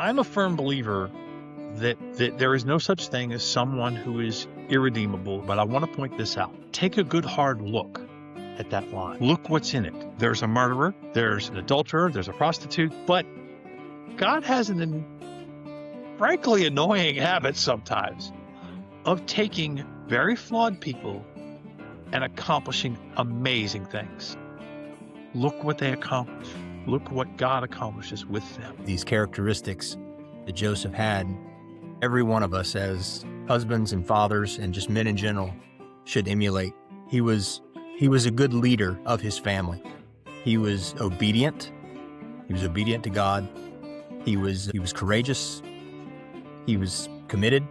I'm a firm believer that there is no such thing as someone who is irredeemable, but I want to point this out. Take a good hard look at that line. Look what's in it. There's a murderer, there's an adulterer, there's a prostitute, but God has an frankly annoying habit sometimes of taking very flawed people and accomplishing amazing things. Look what they accomplish. Look what God accomplishes with them. These characteristics that Joseph had, every one of us as husbands and fathers and just men in general should emulate. He was a good leader of his family. He was obedient. He was obedient to God. He was courageous. He was committed.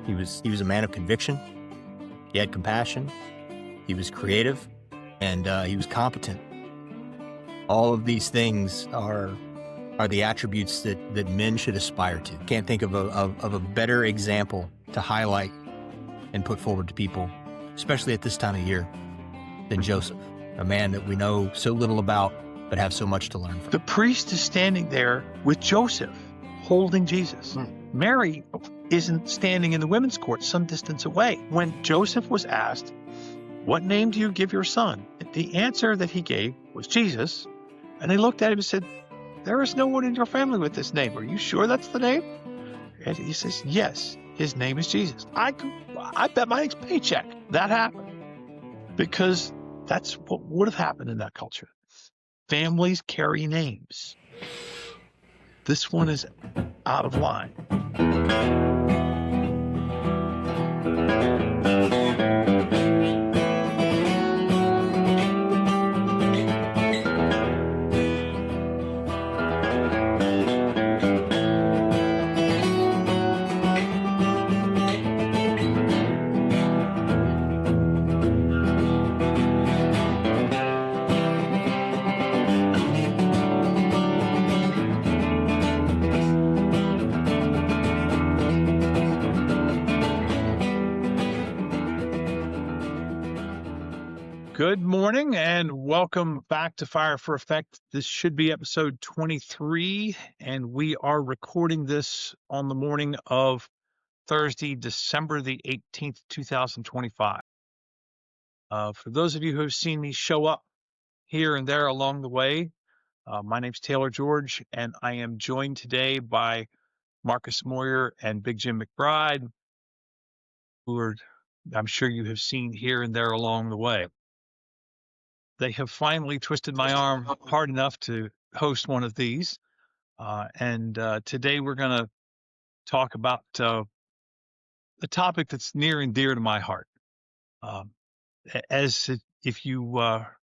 He was a man of conviction. He had compassion. He was creative, and he was competent. All of these things are the attributes that men should aspire to. Can't think of a better example to highlight and put forward to people, especially at this time of year, than Joseph, a man that we know so little about but have so much to learn from. The priest is standing there with Joseph, holding Jesus. Mary isn't standing in the women's court some distance away. When Joseph was asked, "What name do you give your son?" the answer that he gave was Jesus. And they looked at him and said, "There is no one in your family with this name. Are you sure that's the name?" And he says, "Yes, his name is Jesus." I bet my next paycheck that happened, because that's what would have happened in that culture. Families carry names. This one is out of line. Good morning and welcome back to Fire for Effect. This should be episode 23, and we are recording this on the morning of Thursday, December the 18th, 2025. For those of you who have seen me show up here and there along the way, my name's Taylor George, and I am joined today by Marcus Moyer and Big Jim McBride, who are, I'm sure you have seen here and there along the way. They have finally twisted my arm hard enough to host one of these. And today we're going to talk about a topic that's near and dear to my heart. If you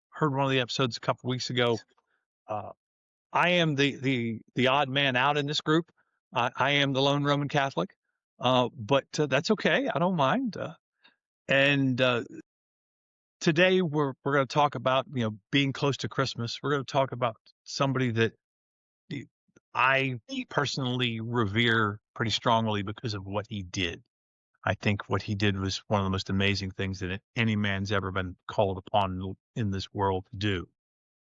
heard one of the episodes a couple weeks ago, I am the odd man out in this group. I am the lone Roman Catholic, but that's okay. I don't mind. Today we're going to talk about, being close to Christmas. We're going to talk about somebody that I personally revere pretty strongly because of what he did. I think what he did was one of the most amazing things that any man's ever been called upon in this world to do.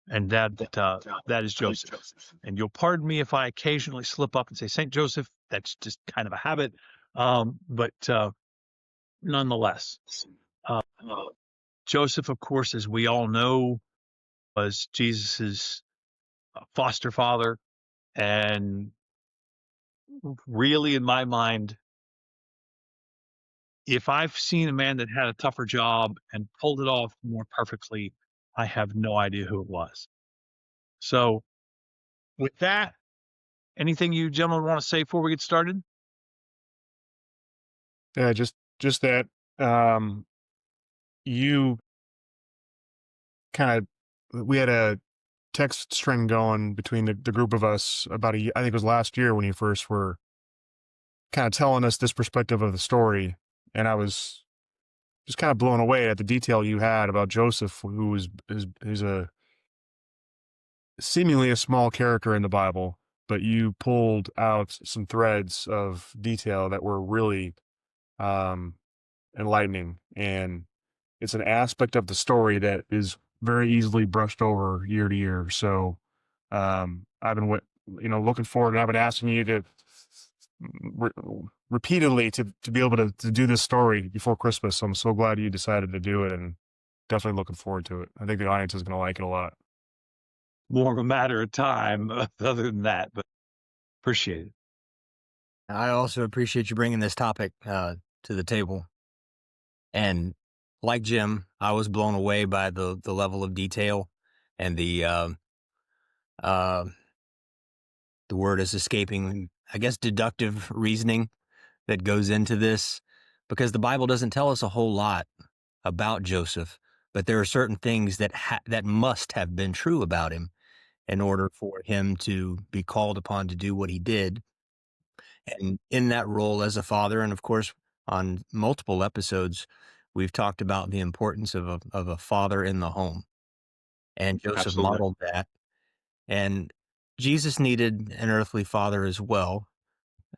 And that is Joseph. And you'll pardon me if I occasionally slip up and say Saint Joseph. That's just kind of a habit. But nonetheless, Joseph, of course, as we all know, was Jesus's foster father. And really, in my mind, if I've seen a man that had a tougher job and pulled it off more perfectly, I have no idea who it was. So with that, anything you gentlemen want to say before we get started? Yeah, just that you we had a text string going between the group of us about I think it was last year when you first were kind of telling us this perspective of the story. And I was just kind of blown away at the detail you had about Joseph, who is a seemingly a small character in the Bible, but you pulled out some threads of detail that were really enlightening. And it's an aspect of the story that is very easily brushed over year to year. So I've been looking forward, and I've been asking you to repeatedly to be able to do this story before Christmas. So I'm so glad you decided to do it, and definitely looking forward to it. I think the audience is going to like it a lot. More of a matter of time other than that, but appreciate it. I also appreciate you bringing this topic to the table. And like Jim, I was blown away by the level of detail and the word is escaping, I guess, deductive reasoning that goes into this, because the Bible doesn't tell us a whole lot about Joseph, but there are certain things that must have been true about him in order for him to be called upon to do what he did. And in that role as a father, and of course, on multiple episodes, we've talked about the importance of a father in the home. And Joseph Absolutely. modeled that. And Jesus needed an earthly father as well.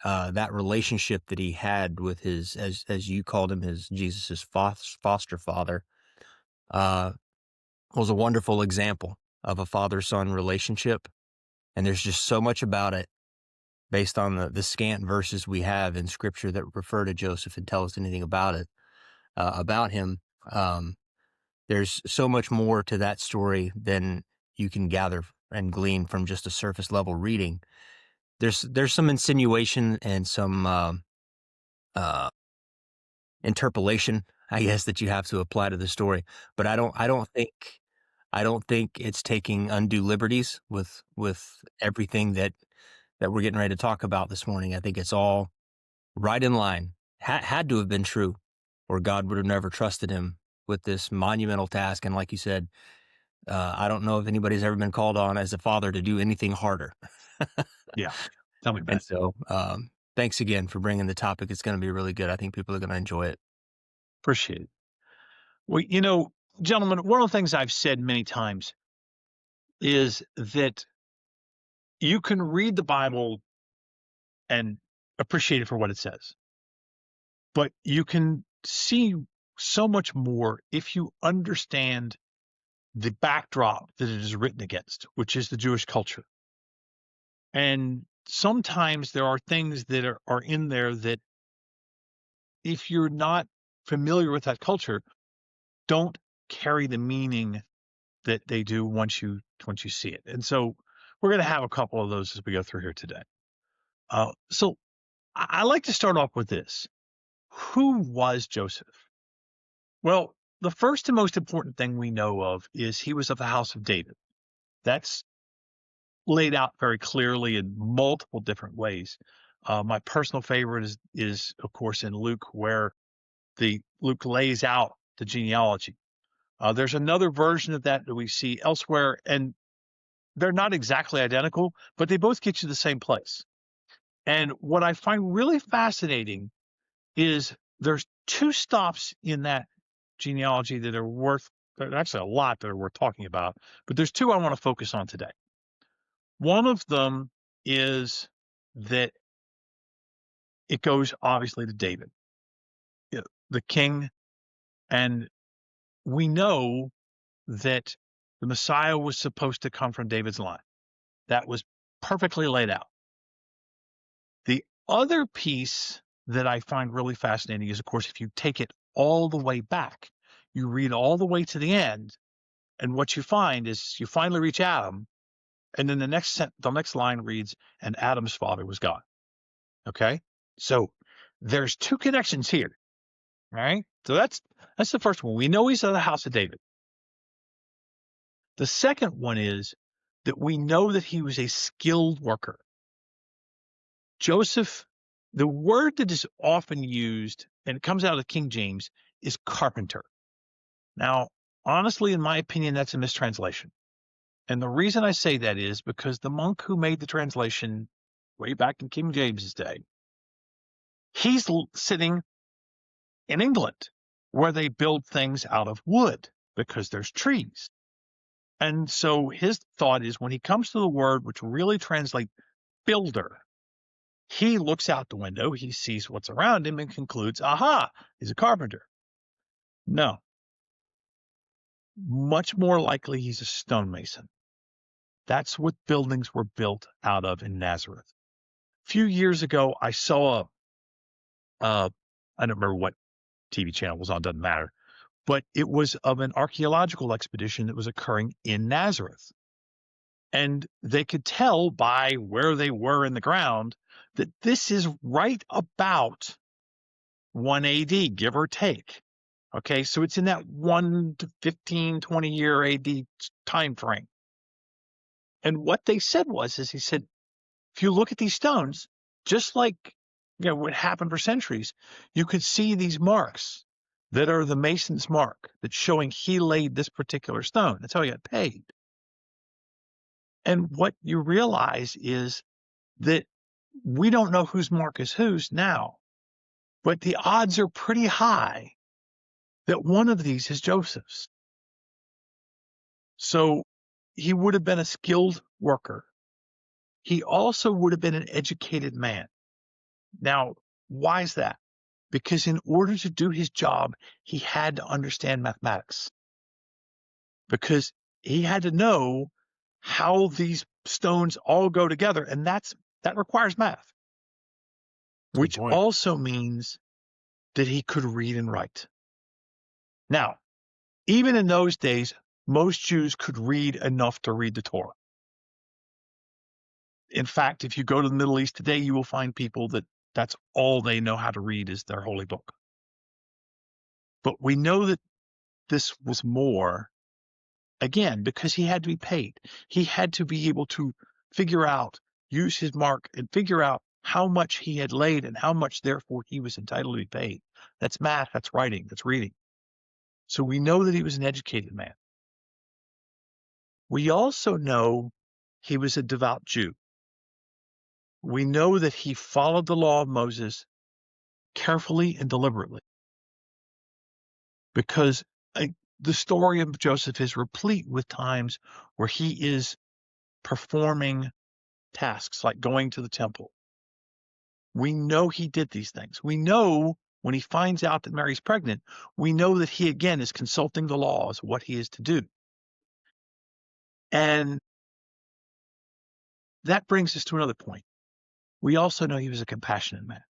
That relationship that he had with his, as you called him, Jesus's foster father, was a wonderful example of a father-son relationship. And there's just so much about it based on the scant verses we have in Scripture that refer to Joseph and tell us anything about it, about him. There's so much more to that story than you can gather and glean from just a surface level reading. There's some insinuation and some interpolation, I guess, that you have to apply to the story. But I don't think it's taking undue liberties with everything that we're getting ready to talk about this morning. I think it's all right in line. Had to have been true, or God would have never trusted him with this monumental task. And like you said, I don't know if anybody's ever been called on as a father to do anything harder. Yeah. Tell me about And it. so, thanks again for bringing the topic. It's going to be really good. I think people are going to enjoy it. Appreciate it. Well, gentlemen, one of the things I've said many times is that you can read the Bible and appreciate it for what it says, but you can see so much more if you understand the backdrop that it is written against, which is the Jewish culture. And sometimes there are things that are in there that, if you're not familiar with that culture, don't carry the meaning that they do once you see it. And so we're going to have a couple of those as we go through here today. So I like to start off with this. Who was Joseph? Well, the first and most important thing we know of is he was of the house of David. That's laid out very clearly in multiple different ways. My personal favorite is of course in Luke, where Luke lays out the genealogy. There's another version of that we see elsewhere, and they're not exactly identical, but they both get you the same place. And what I find really fascinating is there's two stops in that genealogy that are actually a lot that are worth talking about, but there's two I want to focus on today. One of them is that it goes obviously to David, the king, and we know that the Messiah was supposed to come from David's line. That was perfectly laid out. The other piece that I find really fascinating is, of course, if you take it all the way back, you read all the way to the end, and what you find is you finally reach Adam, and then the next line reads, "And Adam's father was God." Okay, so there's two connections here, right? So that's the first one. We know he's of the house of David. The second one is that we know that he was a skilled worker. Joseph, the word that is often used, and it comes out of King James, is carpenter. Now, honestly, in my opinion, that's a mistranslation. And the reason I say that is because the monk who made the translation way back in King James's day, he's sitting in England where they build things out of wood because there's trees. And so his thought is, when he comes to the word which really translates builder, he looks out the window, he sees what's around him and concludes, aha, he's a carpenter. No. Much more likely he's a stonemason. That's what buildings were built out of in Nazareth. A few years ago, I saw I don't remember what TV channel it was on, doesn't matter, but it was of an archaeological expedition that was occurring in Nazareth. And they could tell by where they were in the ground that this is right about 1 AD, give or take. Okay, so it's in that 1 to 15, 20 year AD time frame. And what they said he said, if you look at these stones, just like what happened for centuries, you could see these marks that are the mason's mark that's showing he laid this particular stone. That's how he got paid. And what you realize is that we don't know whose mark is whose now, but the odds are pretty high that one of these is Joseph's. So he would have been a skilled worker. He also would have been an educated man. Now, why is that? Because in order to do his job, he had to understand mathematics. Because he had to know how these stones all go together, and that requires math. Which also means that he could read and write. Now, even in those days, most Jews could read enough to read the Torah. In fact, if you go to the Middle East today, you will find people that's all they know how to read is their holy book. But we know that this was more, again, because he had to be paid. He had to be able to use his mark and figure out how much he had laid and how much, therefore, he was entitled to be paid. That's math, that's writing, that's reading. So we know that he was an educated man. We also know he was a devout Jew. We know that he followed the law of Moses carefully and deliberately, because the story of Joseph is replete with times where he is performing tasks like going to the temple. We know he did these things. We know when he finds out that Mary's pregnant, we know that he again is consulting the laws, what he is to do. And that brings us to another point. We also know he was a compassionate man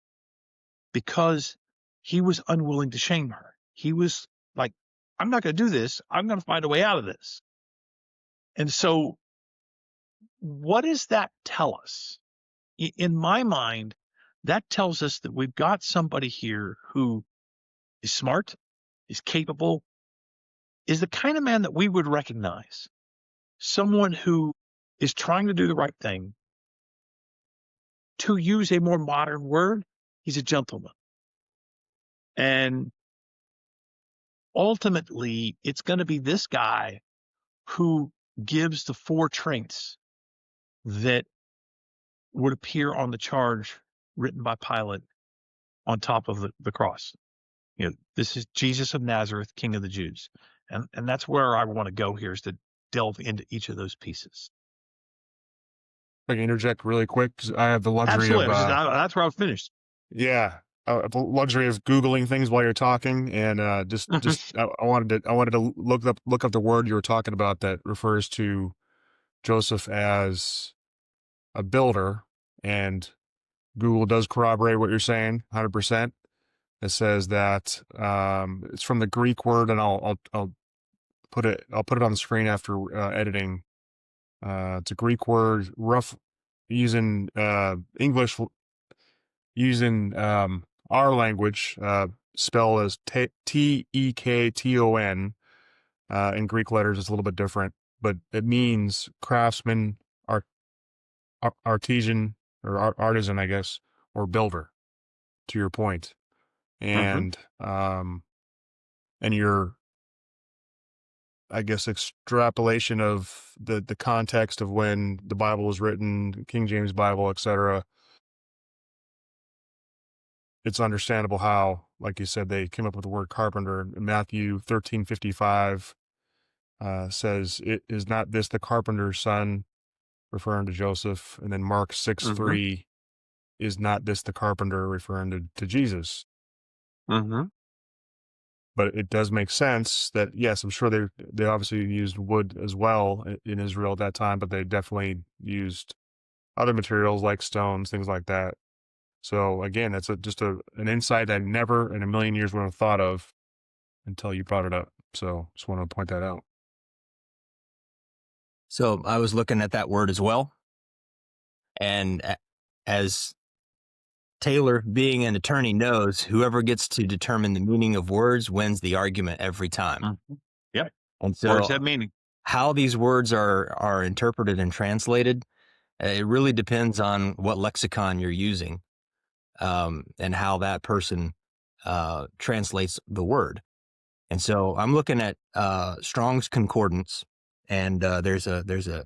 because he was unwilling to shame her. He was like, I'm not going to do this. I'm going to find a way out of this. And so what does that tell us? In my mind, that tells us that we've got somebody here who is smart, is capable, is the kind of man that we would recognize. Someone who is trying to do the right thing. To use a more modern word, he's a gentleman. And ultimately, it's going to be this guy who gives the 4 traits that would appear on the charge written by Pilate on top of the cross. This is Jesus of Nazareth, King of the Jews. And that's where I want to go here, is to delve into each of those pieces. I can interject really quick because I have the luxury Absolutely. of that's where I finished. Yeah, I have the luxury of Googling things while you're talking, and I wanted to look up the word you were talking about that refers to Joseph as a builder, and Google does corroborate what you're saying 100%. It says that it's from the Greek word, and I'll put it on the screen after editing. It's a Greek word, using English, using our language, spell as Tekton. In Greek letters, it's a little bit different, but it means craftsman, artisan, or artisan, I guess, or builder, to your point. And and your, I guess, extrapolation of the context of when the Bible was written, King James Bible, etc. It's understandable how, like you said, they came up with the word carpenter. Matthew 13:55 says, "Is not this the carpenter's son?" referring to Joseph. And then Mark 6:3, "Is not this the carpenter?" referring to Jesus. but it does make sense that, yes, I'm sure they obviously used wood as well in Israel at that time, but they definitely used other materials like stones, things like that. So again, that's just an insight I never in a million years would have thought of until you brought it up. So just want to point that out. So I was looking at that word as well. And as Taylor, being an attorney, knows, whoever gets to determine the meaning of words wins the argument every time. Mm-hmm. Yep. And so Words have meaning. how these words are interpreted and translated, it really depends on what lexicon you're using, and how that person translates the word. And so I'm looking at Strong's Concordance, and there's a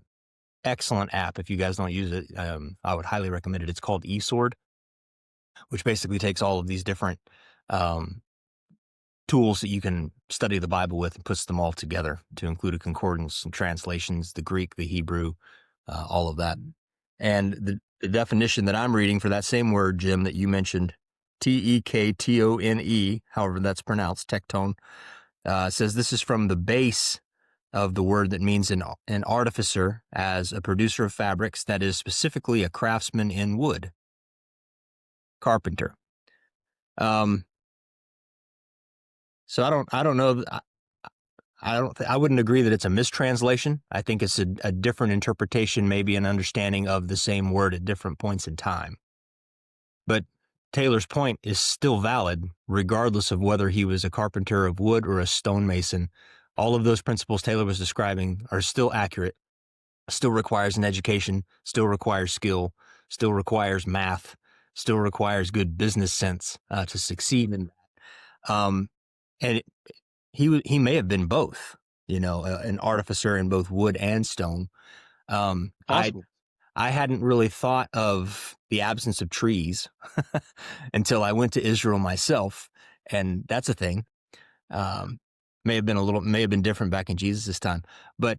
excellent app. If you guys don't use it, I would highly recommend it. It's called eSword, which basically takes all of these different tools that you can study the Bible with and puts them all together to include a concordance, some translations, the Greek, the Hebrew, all of that. And the definition that I'm reading for that same word, Jim, that you mentioned, tektone, however that's pronounced, tectone, says this is from the base of the word that means an artificer as a producer of fabrics, that is specifically a craftsman in wood, carpenter. So I don't know. I wouldn't agree that it's a mistranslation. I think it's a different interpretation, maybe an understanding of the same word at different points in time. But Taylor's point is still valid, regardless of whether he was a carpenter of wood or a stonemason. All of those principles Taylor was describing are still accurate, still requires an education, still requires skill, still requires math, still requires good business sense to succeed in that. And he may have been both, an artificer in both wood and stone. Possible. I hadn't really thought of the absence of trees until I went to Israel myself, and that's a thing. May have been different back in Jesus' time, but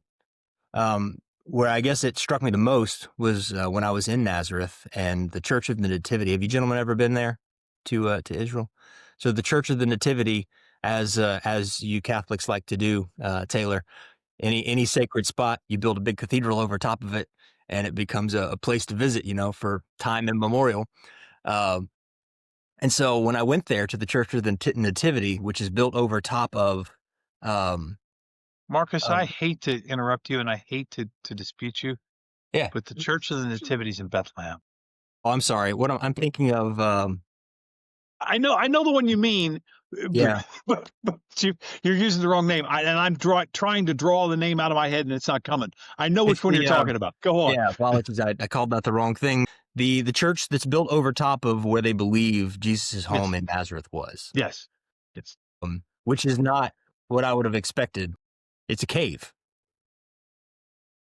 where I guess it struck me the most was when I was in Nazareth and the Church of the Nativity. Have you gentlemen ever been there to Israel? So the Church of the Nativity, as you Catholics like to do, Taylor, any sacred spot, you build a big cathedral over top of it, and it becomes a place to visit, for time immemorial. And so when I went there to the Church of the Nativity, which is built over top of, Marcus, I hate to interrupt you and I hate to dispute you. Yeah. But the Church of the Nativity is in Bethlehem. Oh, I'm sorry. What I'm thinking of. I know the one you mean. Yeah. But you're using the wrong name. I'm trying to draw the name out of my head and it's not coming. I know which one you're talking about. Go on. Yeah, apologies. I called that the wrong thing. The church that's built over top of where they believe Jesus' home in Nazareth was. Yes. It's which is not what I would have expected. It's a cave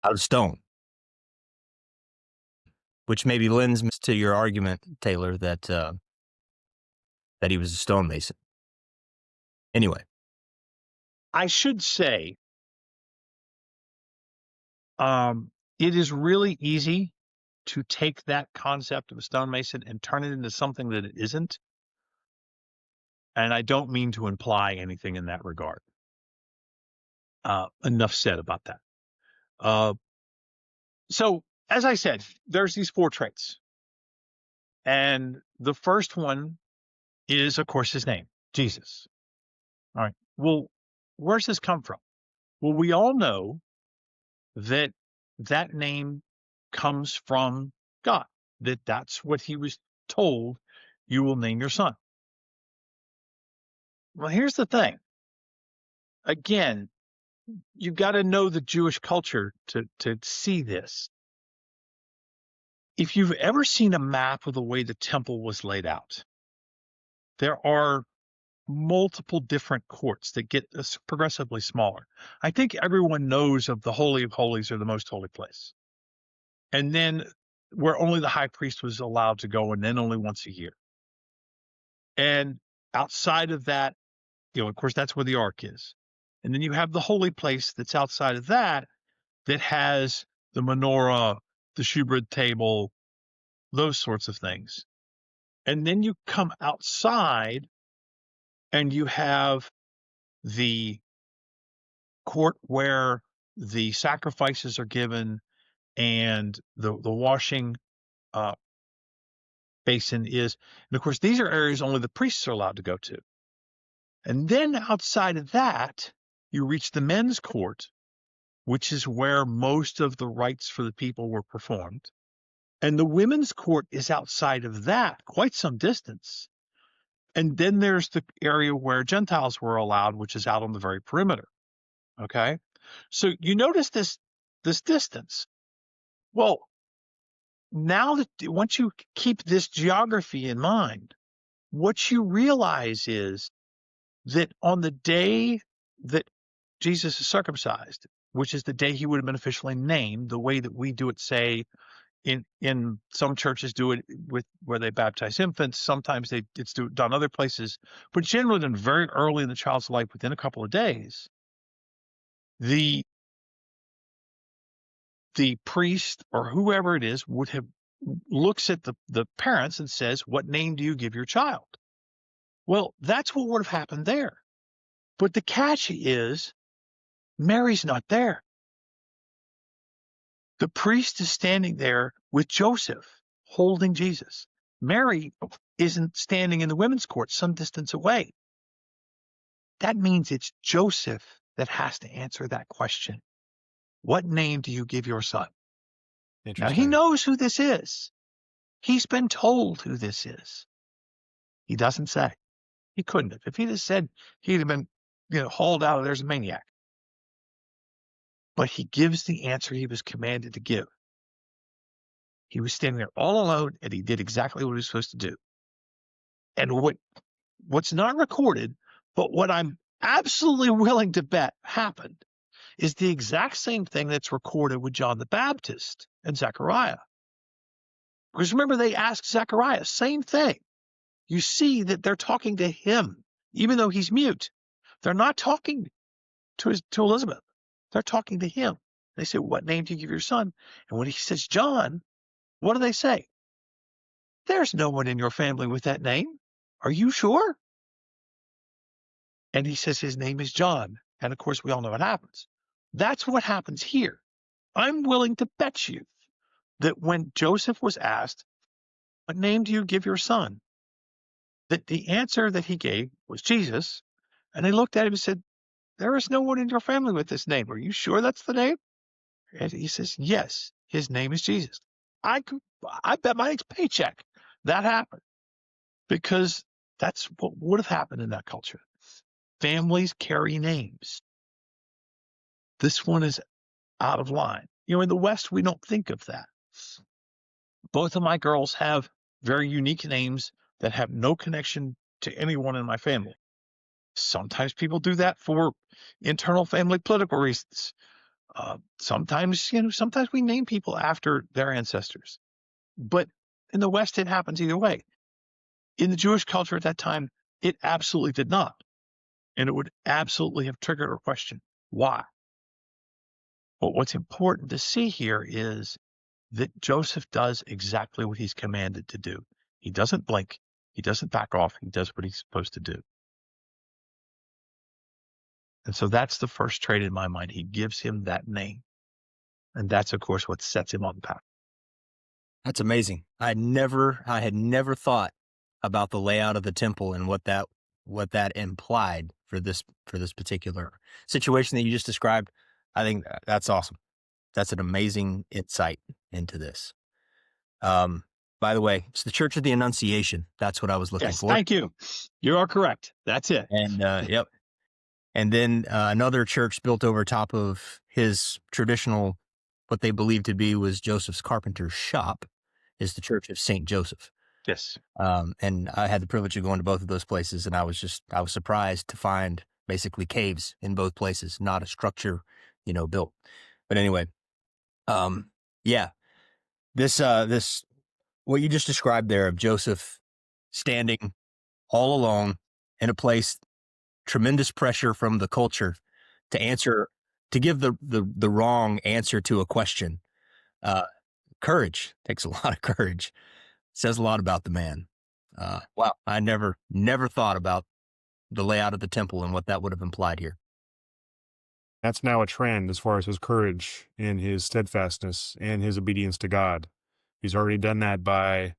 out of stone, which maybe lends to your argument, Taylor, that he was a stonemason. Anyway, I should say, it is really easy to take that concept of a stonemason and turn it into something that it isn't. And I don't mean to imply anything in that regard. Enough said about that. So, as I said, there's these 4 traits. And the first one is, of course, his name, Jesus. All right. Well, where's this come from? Well, we all know that name comes from God, that's what he was told, you will name your son. Well, here's the thing. Again, you've got to know the Jewish culture to see this. If you've ever seen a map of the way the temple was laid out, there are multiple different courts that get progressively smaller. I think everyone knows of the Holy of Holies, or the most holy place. And then where only the high priest was allowed to go, and then only once a year. And outside of that, of course, that's where the ark is. And then you have the holy place that's outside of that has the menorah, the shewbread table, those sorts of things. And then you come outside and you have the court where the sacrifices are given and the washing basin is. And of course, these are areas only the priests are allowed to go to. And then outside of that, you reach the men's court, which is where most of the rites for the people were performed. And the women's court is outside of that, quite some distance. And then there's the area where Gentiles were allowed, which is out on the very perimeter. Okay. So you notice this distance. Well, now that once you keep this geography in mind, what you realize is that on the day that Jesus is circumcised, which is the day he would have been officially named, the way that we do it, say, in some churches do it with where they baptize infants. Sometimes it's done other places, but generally done very early in the child's life, within a couple of days. The priest or whoever it is would have looks at the parents and says, "What name do you give your child?" Well, that's what would have happened there. But the catch is, Mary's not there. The priest is standing there with Joseph holding Jesus. Mary isn't standing in the women's court some distance away. That means it's Joseph that has to answer that question. What name do you give your son? Now, he knows who this is. He's been told who this is. He doesn't say. He couldn't have. If he'd have said, he'd have been hauled out of there's a maniac. But he gives the answer he was commanded to give. He was standing there all alone, and he did exactly what he was supposed to do. And what's not recorded, but what I'm absolutely willing to bet happened, is the exact same thing that's recorded with John the Baptist and Zechariah. Because remember, they asked Zechariah, same thing. You see that they're talking to him, even though he's mute. They're not talking to Elizabeth. They're talking to him. They say, "What name do you give your son?" And when he says John, what do they say? "There's no one in your family with that name. Are you sure?" And he says his name is John. And of course, we all know what happens. That's what happens here. I'm willing to bet you that when Joseph was asked, "What name do you give your son?" that the answer that he gave was Jesus. And they looked at him and said, "There is no one in your family with this name. Are you sure that's the name?" And he says, "Yes, his name is Jesus." I bet my next paycheck that happened, because that's what would have happened in that culture. Families carry names. This one is out of line. In the West, we don't think of that. Both of my girls have very unique names that have no connection to anyone in my family. Sometimes people do that for internal family political reasons. Sometimes we name people after their ancestors. But in the West, it happens either way. In the Jewish culture at that time, it absolutely did not. And it would absolutely have triggered a question. Why? But what's important to see here is that Joseph does exactly what he's commanded to do. He doesn't blink. He doesn't back off. He does what he's supposed to do. And so that's the first trait in my mind. He gives him that name. And that's, of course, what sets him on the path. That's amazing. I had never thought about the layout of the temple and what that implied for this particular situation that you just described. I think that's awesome. That's an amazing insight into this. By the way, it's the Church of the Annunciation. That's what I was looking for. Thank you. You are correct. That's it. And yep. And then another church built over top of his traditional, what they believed to be was Joseph's carpenter's shop, is the Church of St. Joseph. Yes. And I had the privilege of going to both of those places, and I was surprised to find basically caves in both places, not a structure, built. But anyway, yeah, this what you just described there of Joseph standing all alone in a place, tremendous pressure from the culture to give the wrong answer to a question. Courage, takes a lot of courage. Says a lot about the man. Wow. I never thought about the layout of the temple and what that would have implied here. That's now a trend as far as his courage and his steadfastness and his obedience to God. He's already done that by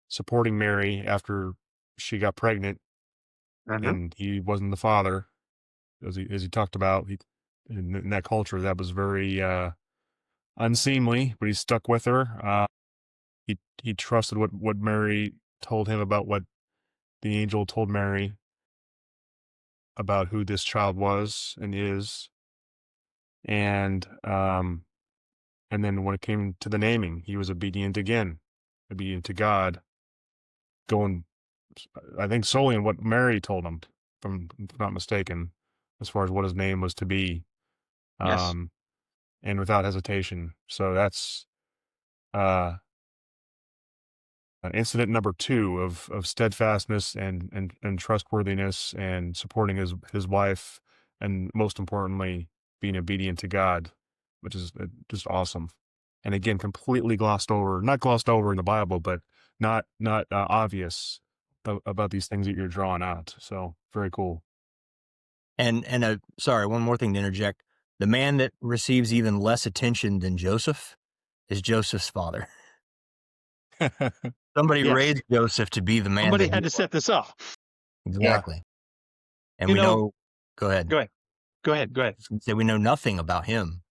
supporting Mary after she got pregnant, and he wasn't the father, as he talked about. In that culture, that was very unseemly, but he stuck with her. He trusted what Mary told him about what the angel told Mary about who this child was and is. And then when it came to the naming, he was obedient again, obedient to God, going, I think, solely on what Mary told him, if I'm not mistaken, as far as what his name was to be, Yes. and without hesitation. So that's incident number 2 of steadfastness and trustworthiness and supporting his wife, and most importantly, being obedient to God, which is just awesome. And again, completely not glossed over in the Bible, but not obvious about these things that you're drawing out. So very cool. And sorry, one more thing to interject. The man that receives even less attention than Joseph is Joseph's father. Somebody Yes. raised Joseph to be the man. Somebody had to set this up. Exactly. And we know, go ahead. Go ahead. Say we know nothing about him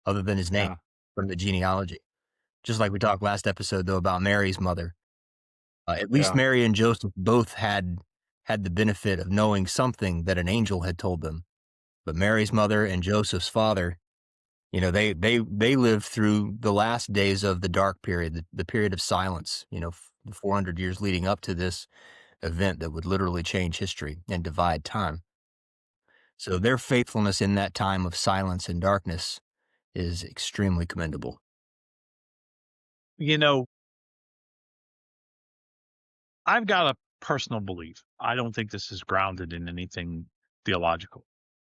other than his name from the genealogy. Just like we talked last episode, though, about Mary's mother. At least Mary and Joseph both had the benefit of knowing something that an angel had told them. But Mary's mother and Joseph's father, they lived through the last days of the dark period, the period of silence, the 400 years leading up to this event that would literally change history and divide time. So their faithfulness in that time of silence and darkness is extremely commendable. I've got a personal belief. I don't think this is grounded in anything theological,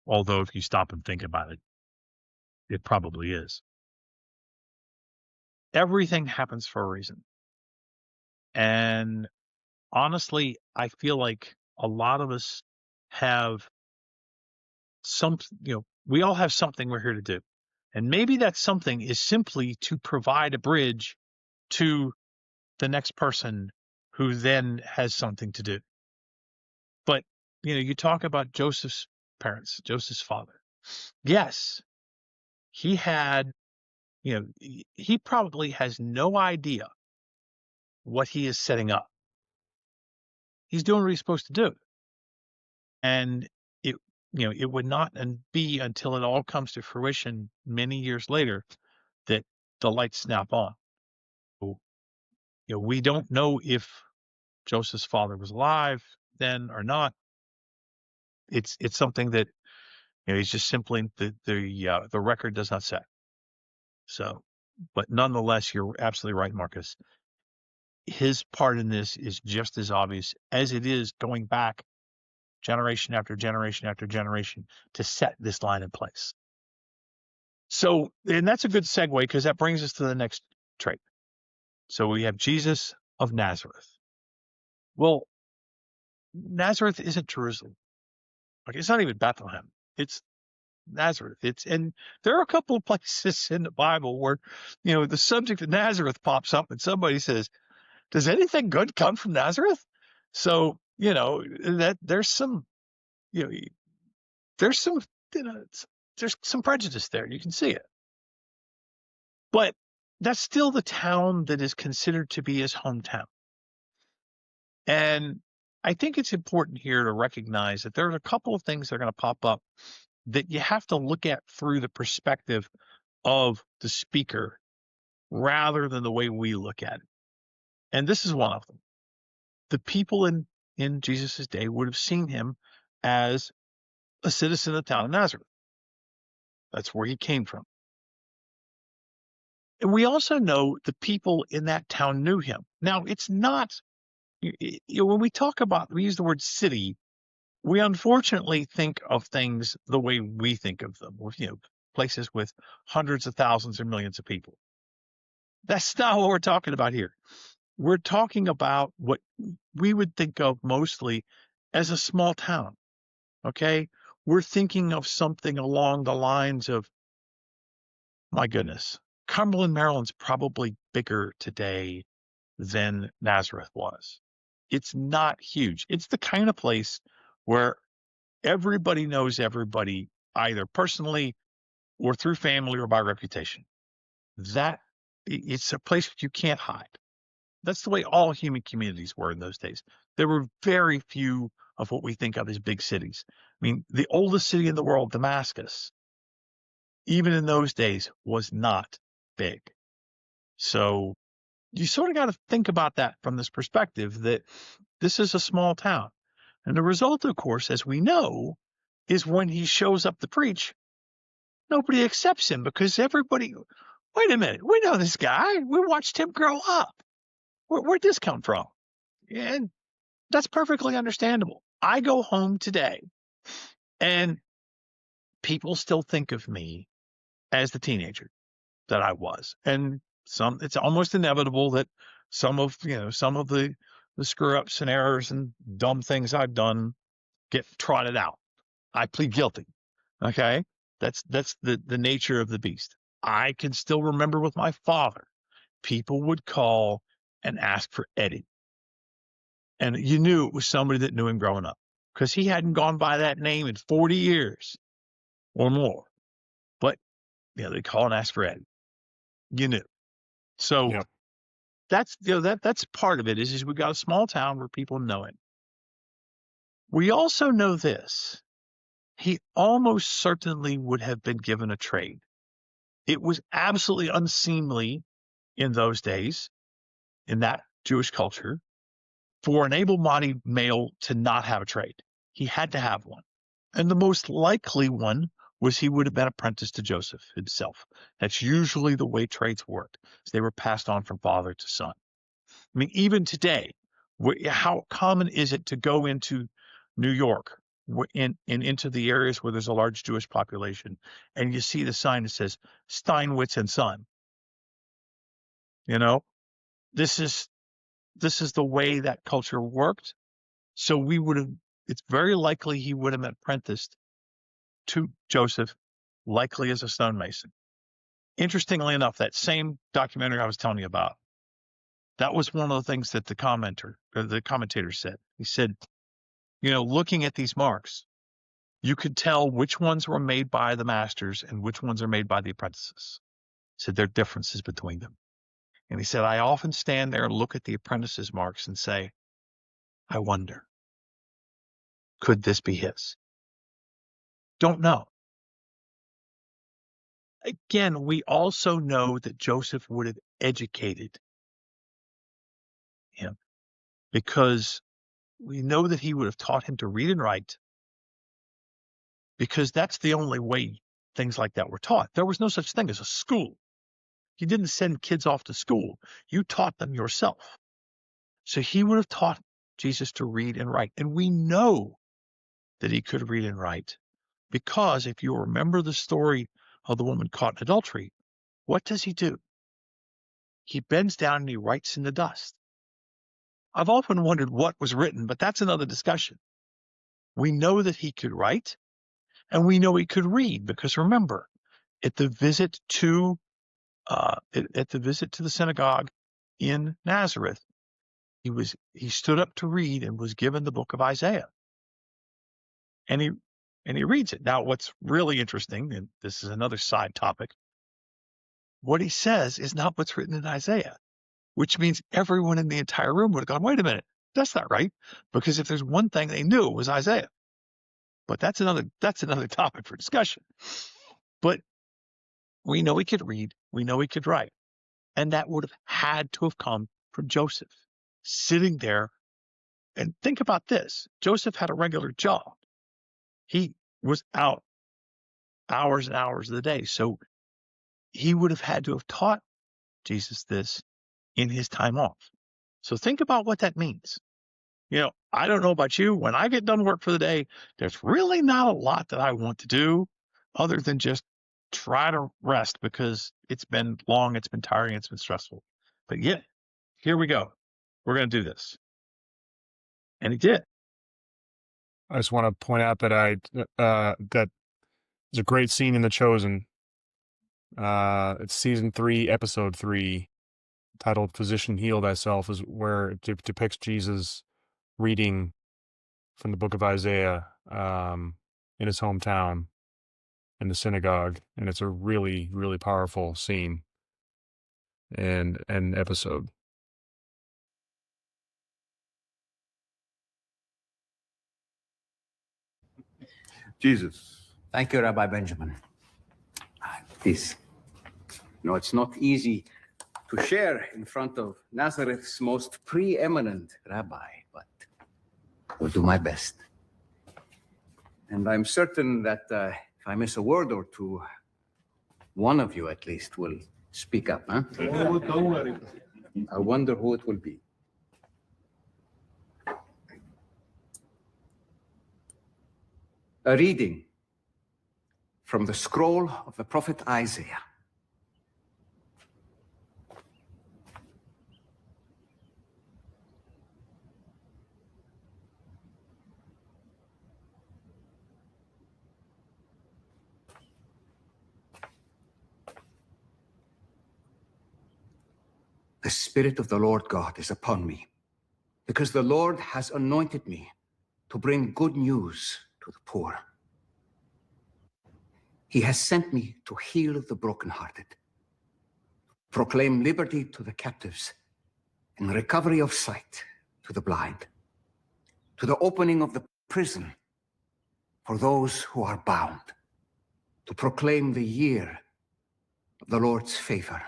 although if you stop and think about it, it probably is. Everything happens for a reason. And honestly, I feel like a lot of us have we all have something we're here to do. And maybe that something is simply to provide a bridge to the next person who then has something to do. But, you talk about Joseph's parents, Joseph's father. Yes, he had, he probably has no idea what he is setting up. He's doing what he's supposed to do. And it would not be until it all comes to fruition many years later that the lights snap on. We don't know if Joseph's father was alive then or not. It's something that he's just simply the record does not say. So, but nonetheless, you're absolutely right, Marcus. His part in this is just as obvious as it is going back generation after generation after generation to set this line in place. So, and that's a good segue because that brings us to the next trait. So we have Jesus of Nazareth. Well, Nazareth isn't Jerusalem. Like, it's not even Bethlehem. It's Nazareth. And there are a couple of places in the Bible where, the subject of Nazareth pops up and somebody says, does anything good come from Nazareth? So, that there's some prejudice there. You can see it. But that's still the town that is considered to be his hometown. And I think it's important here to recognize that there are a couple of things that are going to pop up that you have to look at through the perspective of the speaker rather than the way we look at it. And this is one of them. The people in Jesus' day would have seen him as a citizen of the town of Nazareth. That's where he came from. And we also know the people in that town knew him. Now, it's not, when we use the word city, we unfortunately think of things the way we think of them, with, places with hundreds of thousands or millions of people. That's not what we're talking about here. We're talking about what we would think of mostly as a small town. Okay. We're thinking of something along the lines of, my goodness, Cumberland, Maryland's probably bigger today than Nazareth was. It's not huge. It's the kind of place where everybody knows everybody, either personally or through family or by reputation. It's a place you can't hide. That's the way all human communities were in those days. There were very few of what we think of as big cities. I mean, the oldest city in the world, Damascus, even in those days, was not big. So you sort of got to think about that from this perspective that this is a small town. And the result, of course, as we know, is when he shows up to preach, nobody accepts him because everybody, wait a minute, we know this guy. We watched him grow up. Where'd this come from? And that's perfectly understandable. I go home today and people still think of me as the teenager that I was. And it's almost inevitable that some of the screw ups and errors and dumb things I've done get trotted out. I plead guilty. Okay. That's the nature of the beast. I can still remember with my father, people would call and ask for Eddie. And you knew it was somebody that knew him growing up because he hadn't gone by that name in 40 years or more. But they call and ask for Eddie. You knew. So Yep. that's that's part of it is we got a small town where people know him. We also know this. He almost certainly would have been given a trade. It was absolutely unseemly in those days, in that Jewish culture, for an able-bodied male to not have a trade. He had to have one. And the most likely one was he would have been apprenticed to Joseph himself. That's usually the way trades worked. They were passed on from father to son. I mean, even today, how common is it to go into New York and into the areas where there's a large Jewish population, and you see the sign that says Steinwitz and Son? This is the way that culture worked. So it's very likely he would have been apprenticed to Joseph, likely as a stonemason. Interestingly enough, that same documentary I was telling you about, that was one of the things that the commentator said. He said, looking at these marks, you could tell which ones were made by the masters and which ones are made by the apprentices. He said there are differences between them. And he said, I often stand there and look at the apprentices' marks and say, I wonder, could this be his? Don't know. Again, we also know that Joseph would have educated him because we know that he would have taught him to read and write, because that's the only way things like that were taught. There was no such thing as a school. You didn't send kids off to school. You taught them yourself. So he would have taught Jesus to read and write. And we know that he could read and write because if you remember the story of the woman caught in adultery, what does he do? He bends down and he writes in the dust. I've often wondered what was written, but that's another discussion. We know that he could write, and we know he could read because remember, at the visit to the synagogue in Nazareth, he stood up to read and was given the book of Isaiah, and he reads it. Now, what's really interesting, and this is another side topic, what he says is not what's written in Isaiah, which means everyone in the entire room would have gone, wait a minute, that's not right, because if there's one thing they knew, it was Isaiah. But that's another topic for discussion. But we know he could read, we know he could write, and that would have had to have come from Joseph, sitting there. And think about this. Joseph had a regular job. He was out hours and hours of the day. So he would have had to have taught Jesus this in his time off. So think about what that means. I don't know about you. When I get done work for the day, there's really not a lot that I want to do other than just try to rest because it's been long, it's been tiring, it's been stressful. But yet, here we go. We're going to do this. And he did. I just want to point out that that there's a great scene in The Chosen. It's season 3, episode 3, titled "Physician, Heal Thyself," is where it depicts Jesus reading from the book of Isaiah in his hometown in the synagogue, and it's a really, really powerful scene and episode. Jesus. Thank you, Rabbi Benjamin. Peace. No, it's not easy to share in front of Nazareth's most preeminent rabbi, but I'll do my best. And I'm certain that if I miss a word or two, one of you at least will speak up, huh? Oh, don't worry. I wonder who it will be. A reading from the scroll of the prophet Isaiah. The Spirit of the Lord God is upon me, because the Lord has anointed me to bring good news to the poor. He has sent me to heal the brokenhearted, proclaim liberty to the captives, and recovery of sight to the blind, to the opening of the prison for those who are bound, to proclaim the year of the Lord's favor.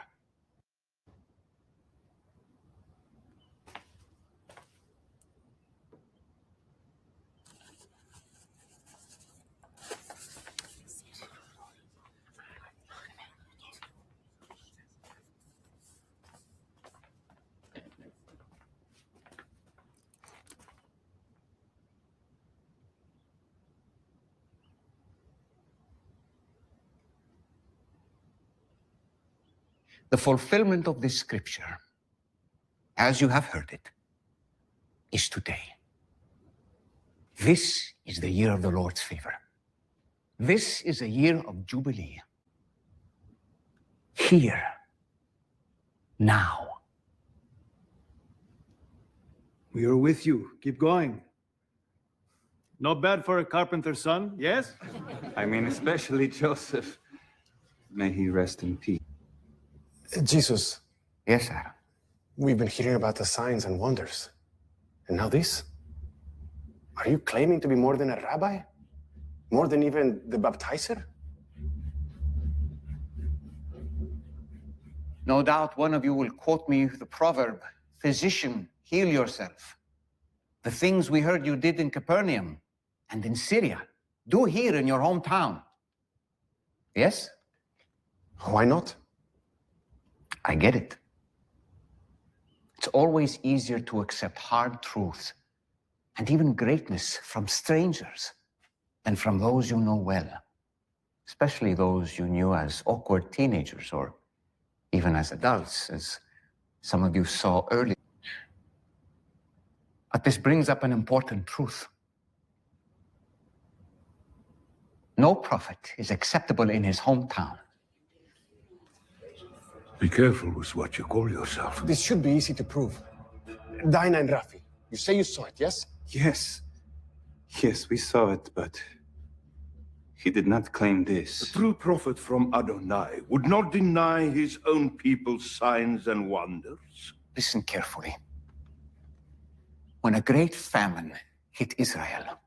The fulfillment of this scripture, as you have heard it, is today. This is the year of the Lord's favor. This is a year of Jubilee. Here, now. We are with you. Keep going. Not bad for a carpenter's son, yes? I mean, especially Joseph. May he rest in peace. Jesus, Yes, sir. we've been hearing about the signs and wonders. And now this? Are you claiming to be more than a rabbi? More than even the baptizer? No doubt one of you will quote me the proverb, "Physician, heal yourself." The things we heard you did in Capernaum and in Syria, do here in your hometown. Yes? Why not? I get it. It's always easier to accept hard truth and even greatness from strangers than from those you know well, especially those you knew as awkward teenagers or even as adults, as some of you saw earlier. But this brings up an important truth. No prophet is acceptable in his hometown. Be careful with what you call yourself. This should be easy to prove. Dinah and Rafi, you say you saw it, yes? Yes. Yes, we saw it, but he did not claim this. True prophet from Adonai would not deny his own people's signs and wonders. Listen carefully. When a great famine hit Israel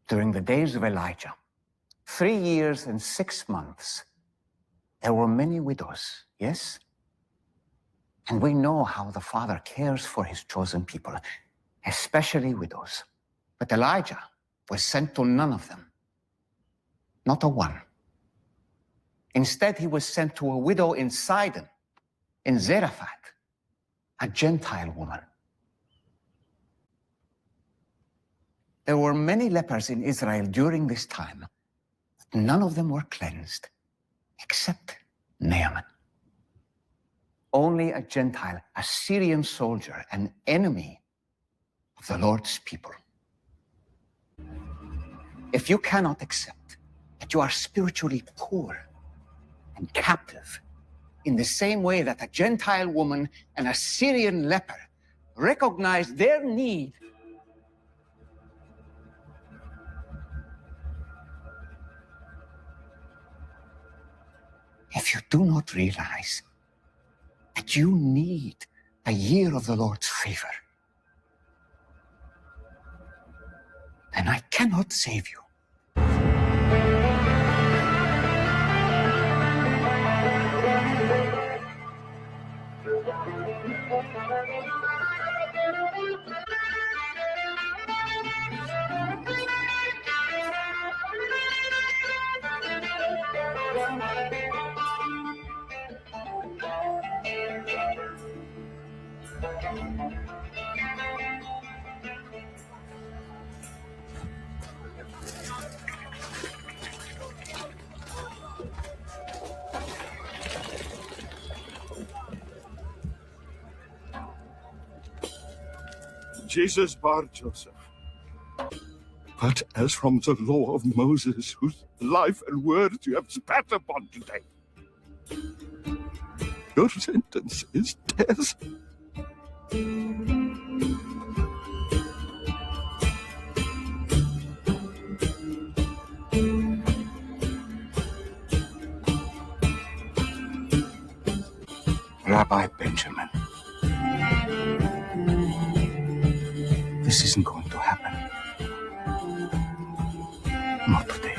during the days of Elijah, 3 years and 6 months, there were many widows, yes? And we know how the Father cares for his chosen people, especially widows. But Elijah was sent to none of them, not a one. Instead, he was sent to a widow in Sidon, in Zarephath, a Gentile woman. There were many lepers in Israel during this time, but none of them were cleansed, except Naaman. Only a Gentile, a Syrian soldier, an enemy of the Lord's people. If you cannot accept that you are spiritually poor and captive in the same way that a Gentile woman and a Syrian leper recognize their need, if you do not realize that you need a year of the Lord's favor, then I cannot save you. Jesus bar Joseph. But as from the law of Moses, whose life and words you have spat upon today, your sentence is death. Rabbi Benjamin, this isn't going to happen. Not today.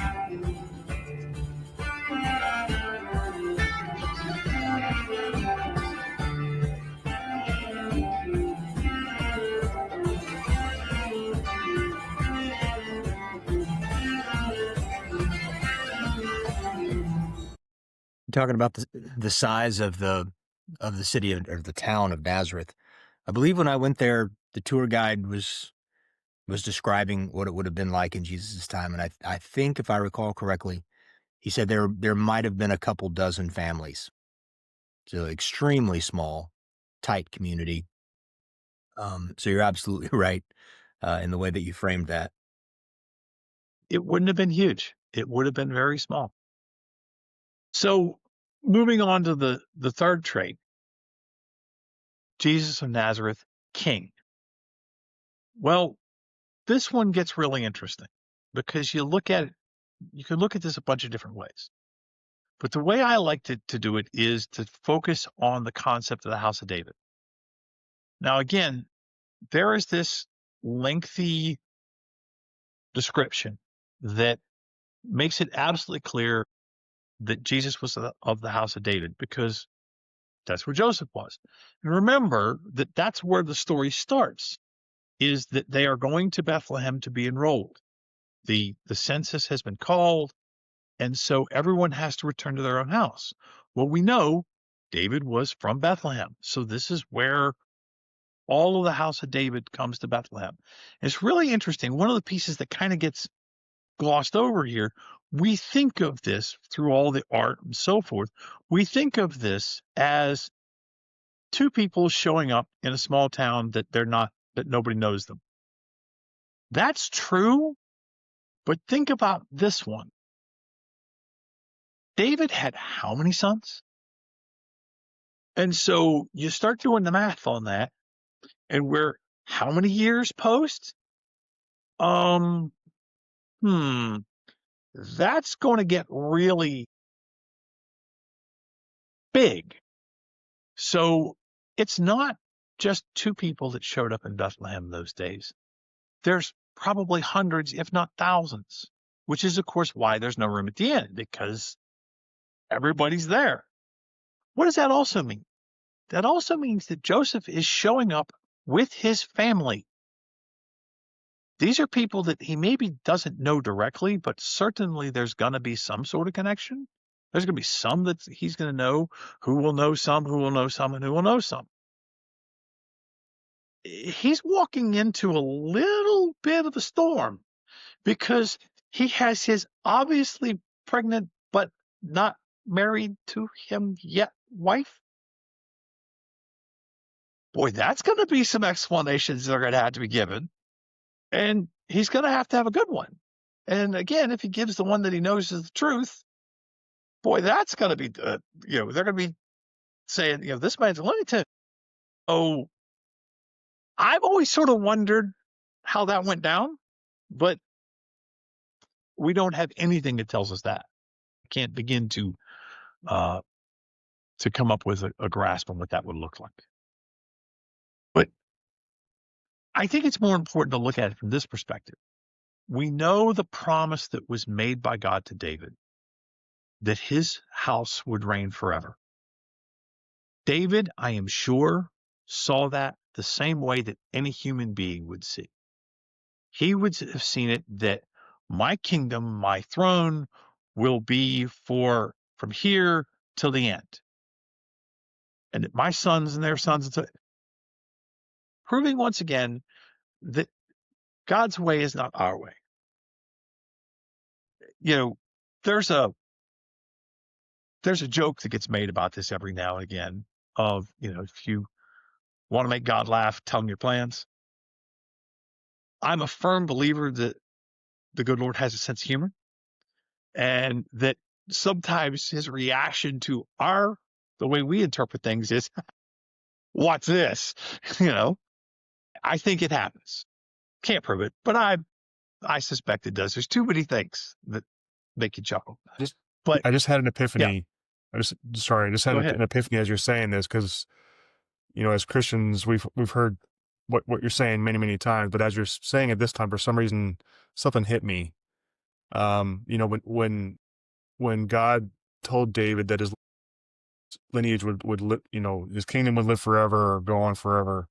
Talking about the size of the city or the town of Nazareth. I believe when I went there, the tour guide was describing what it would have been like in Jesus' time, and I think if I recall correctly, he said there might have been a couple dozen families, so extremely small, tight community. So you're absolutely right in the way that you framed that. It wouldn't have been huge. It would have been very small. So moving on to the third trait, Jesus of Nazareth, king. Well, this one gets really interesting because you can look at this a bunch of different ways. But the way I like to do it is to focus on the concept of the house of David. Now, again, there is this lengthy description that makes it absolutely clear that Jesus was of the house of David because that's where Joseph was. And remember that that's where the story starts, is that they are going to Bethlehem to be enrolled. The census has been called, and so everyone has to return to their own house. Well, we know David was from Bethlehem, so this is where all of the house of David comes to Bethlehem. It's really interesting. One of the pieces that kind of gets glossed over here, we think of this through all the art and so forth. We think of this as two people showing up in a small town that nobody knows them. That's true, but think about this one. David had how many sons? And so you start doing the math on that, and we're how many years post? That's going to get really big. So it's not just two people that showed up in Bethlehem those days. There's probably hundreds, if not thousands, which is, of course, why there's no room at the inn, because everybody's there. What does that also mean? That also means that Joseph is showing up with his family. These are people that he maybe doesn't know directly, but certainly there's going to be some sort of connection. There's going to be some that he's going to know, who will know some, who will know some, and who will know some. He's walking into a little bit of a storm because he has his obviously pregnant but not married to him yet wife. Boy, that's going to be some explanations that are going to have to be given. And he's going to have a good one. And again, if he gives the one that he knows is the truth, boy, that's going to be, they're going to be saying, this man's anointed. Oh, I've always sort of wondered how that went down, but we don't have anything that tells us that. I can't begin to come up with a grasp on what that would look like. But I think it's more important to look at it from this perspective. We know the promise that was made by God to David, that his house would reign forever. David, I am sure, saw that the same way that any human being would see. He would have seen it that my kingdom, my throne, will be from here till the end. And that my sons and their sons, proving once again that God's way is not our way. There's a joke that gets made about this every now and again of, if you want to make God laugh, tell him your plans. I'm a firm believer that the good Lord has a sense of humor, and that sometimes his reaction to the way we interpret things is, what's this? I think it happens. Can't prove it, but I suspect it does. There's too many things that make you chuckle. I just had an epiphany. Yeah. I just had an epiphany as you're saying this, because, as Christians, we've heard what you're saying many, many times, but as you're saying it this time, for some reason, something hit me. When God told David that his lineage would live, his kingdom would live forever or go on forever.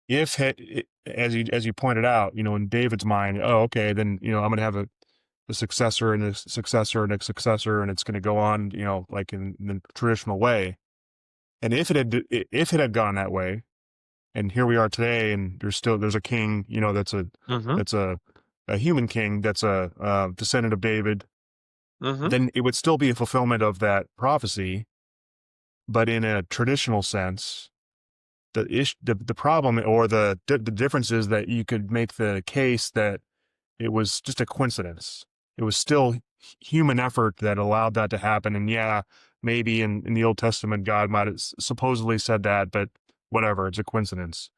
As you pointed out, in David's mind, oh, okay, then, I'm going to have a successor and a successor and a successor, and it's going to go on, like in the traditional way. And if it had gone that way, and here we are today, and there's a king, that's a human king, that's a descendant of David, then it would still be a fulfillment of that prophecy, but in a traditional sense. The problem or the difference is that you could make the case that it was just a coincidence. It was still human effort that allowed that to happen. And yeah, maybe in the Old Testament, God might have supposedly said that, but whatever, it's a coincidence.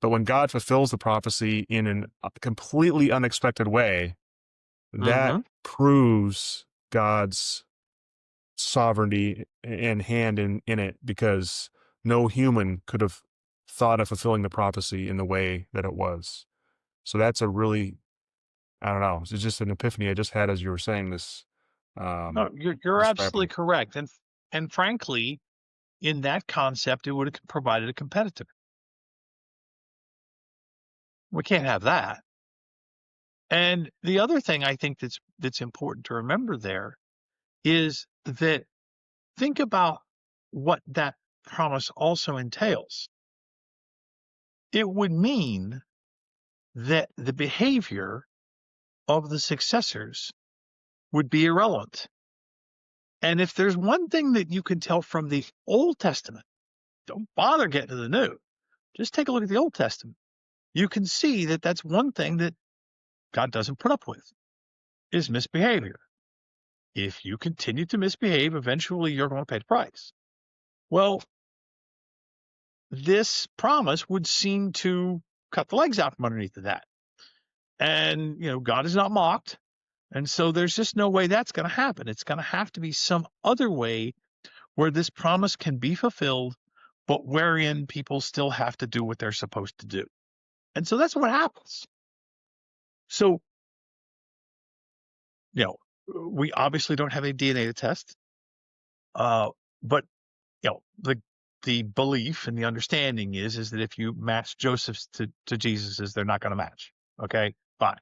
But when God fulfills the prophecy in a completely unexpected way, that proves God's sovereignty and hand in it, because no human could have thought of fulfilling the prophecy in the way that it was. So that's a really, I don't know, it's just an epiphany I just had as you were saying this. No, you're absolutely correct. And frankly, in that concept, it would have provided a competitor. We can't have that. And the other thing I think that's important to remember there is that think about what that promise also entails. It would mean that the behavior of the successors would be irrelevant. And if there's one thing that you can tell from the Old Testament, don't bother getting to the New. Just take a look at the Old Testament. You can see that that's one thing that God doesn't put up with, is misbehavior. If you continue to misbehave, eventually you're going to pay the price. Well, this promise would seem to cut the legs out from underneath of that. And, God is not mocked. And so there's just no way that's going to happen. It's going to have to be some other way where this promise can be fulfilled, but wherein people still have to do what they're supposed to do. And so that's what happens. So, we obviously don't have a DNA to test, but the belief and the understanding is that if you match Joseph's to Jesus's, they're not going to match. Okay, fine.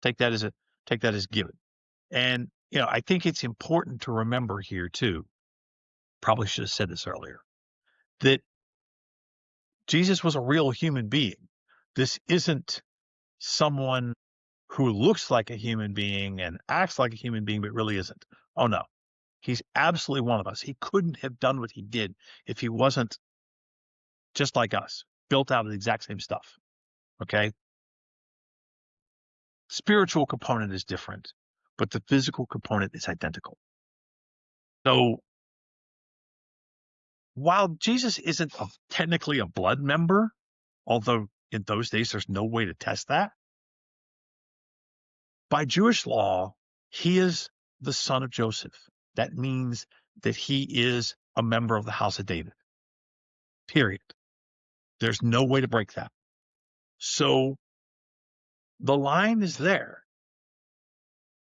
Take that as given. And I think it's important to remember here too. Probably should have said this earlier, that Jesus was a real human being. This isn't someone who looks like a human being and acts like a human being, but really isn't. Oh no, he's absolutely one of us. He couldn't have done what he did if he wasn't just like us, built out of the exact same stuff. Okay. Spiritual component is different, but the physical component is identical. So while Jesus isn't technically a blood member, although in those days there's no way to test that, by Jewish law, he is the son of Joseph. That means that he is a member of the house of David. Period. There's no way to break that. So the line is there.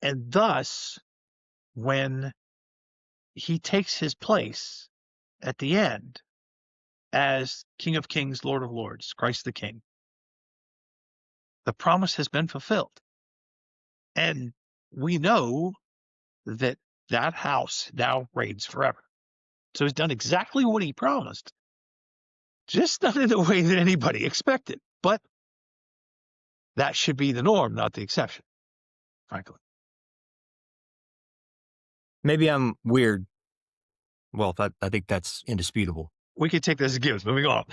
And thus, when he takes his place at the end as King of Kings, Lord of Lords, Christ the King, the promise has been fulfilled. And we know that that house now reigns forever. So he's done exactly what he promised, just not in the way that anybody expected. But that should be the norm, not the exception, frankly. Maybe I'm weird. Well, I think that's indisputable. We could take this as gives. Moving on.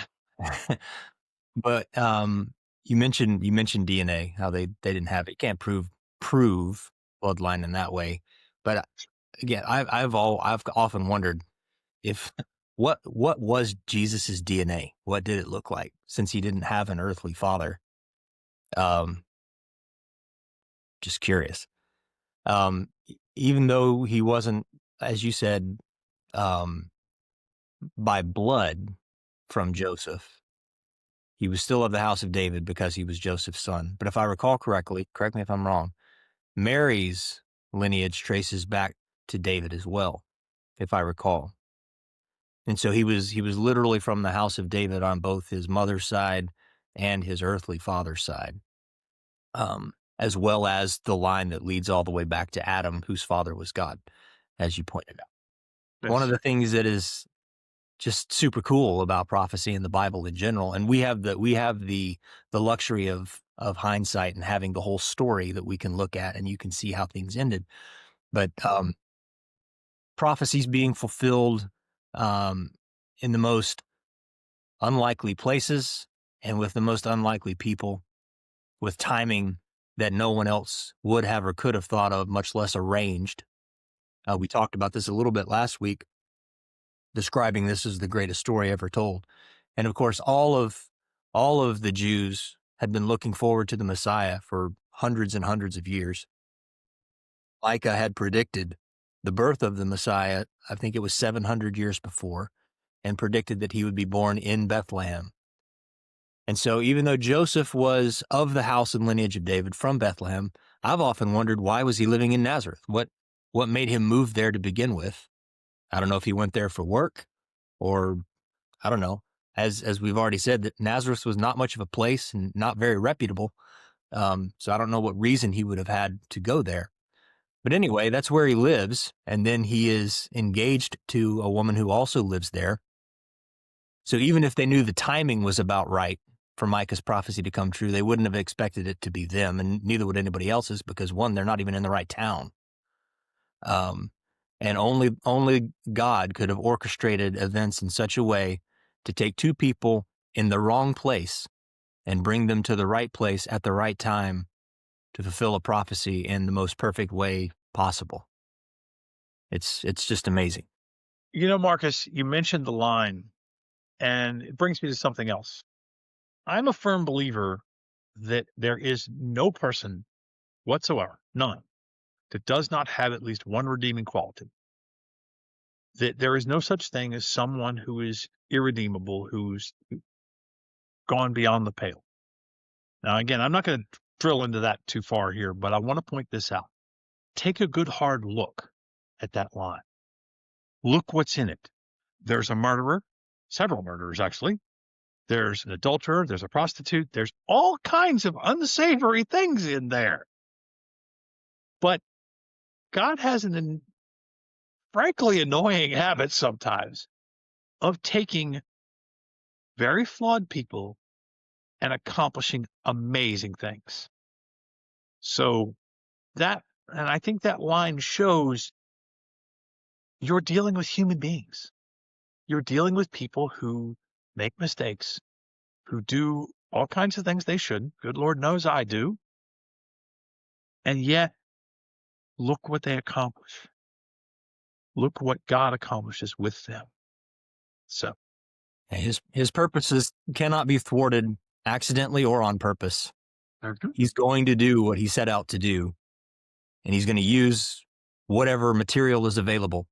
But you mentioned DNA, how they didn't have it. You can't prove bloodline in that way. But again, I've often wondered if what was Jesus's DNA? What did it look like, since he didn't have an earthly father? Just curious. Even though he wasn't, as you said, by blood from Joseph, he was still of the house of David because he was Joseph's son. But if I recall correctly, correct me if I'm wrong, Mary's lineage traces back to David as well, if I recall. And so he was literally from the house of David on both his mother's side and his earthly father's side, as well as the line that leads all the way back to Adam, whose father was God, as you pointed out. Yes. One of the things that is just super cool about prophecy in the Bible in general, and we have the luxury of hindsight and having the whole story that we can look at, and you can see how things ended. But prophecies being fulfilled in the most unlikely places and with the most unlikely people, with timing that no one else would have or could have thought of, much less arranged. We talked about this a little bit last week, describing this as the greatest story ever told. And of course, all of the Jews had been looking forward to the Messiah for hundreds and hundreds of years. Micah had predicted the birth of the Messiah, I think it was 700 years before, and predicted that he would be born in Bethlehem. And so even though Joseph was of the house and lineage of David from Bethlehem, I've often wondered, why was he living in Nazareth? What made him move there to begin with? I don't know if he went there for work, or I don't know. As we've already said, that Nazareth was not much of a place and not very reputable. So I don't know what reason he would have had to go there. But anyway, that's where he lives. And then he is engaged to a woman who also lives there. So even if they knew the timing was about right for Micah's prophecy to come true, they wouldn't have expected it to be them, and neither would anybody else's, because one, they're not even in the right town. And only God could have orchestrated events in such a way to take two people in the wrong place and bring them to the right place at the right time to fulfill a prophecy in the most perfect way possible. It's just amazing. You know, Marcus, you mentioned the line, and it brings me to something else. I'm a firm believer that there is no person whatsoever, none, that does not have at least one redeeming quality. That there is no such thing as someone who is irredeemable, who's gone beyond the pale. Now, again, I'm not going to drill into that too far here, but I want to point this out. Take a good hard look at that line. Look what's in it. There's a murderer, several murderers actually. There's an adulterer, there's a prostitute, there's all kinds of unsavory things in there. But God has an frankly annoying habit sometimes of taking very flawed people and accomplishing amazing things. So that, and I think that line shows you're dealing with human beings. You're dealing with people who make mistakes, who do all kinds of things they shouldn't. Good Lord knows I do. And yet, look what they accomplish. Look what God accomplishes with them. So His purposes cannot be thwarted accidentally or on purpose. He's going to do what he set out to do, and he's going to use whatever material is available.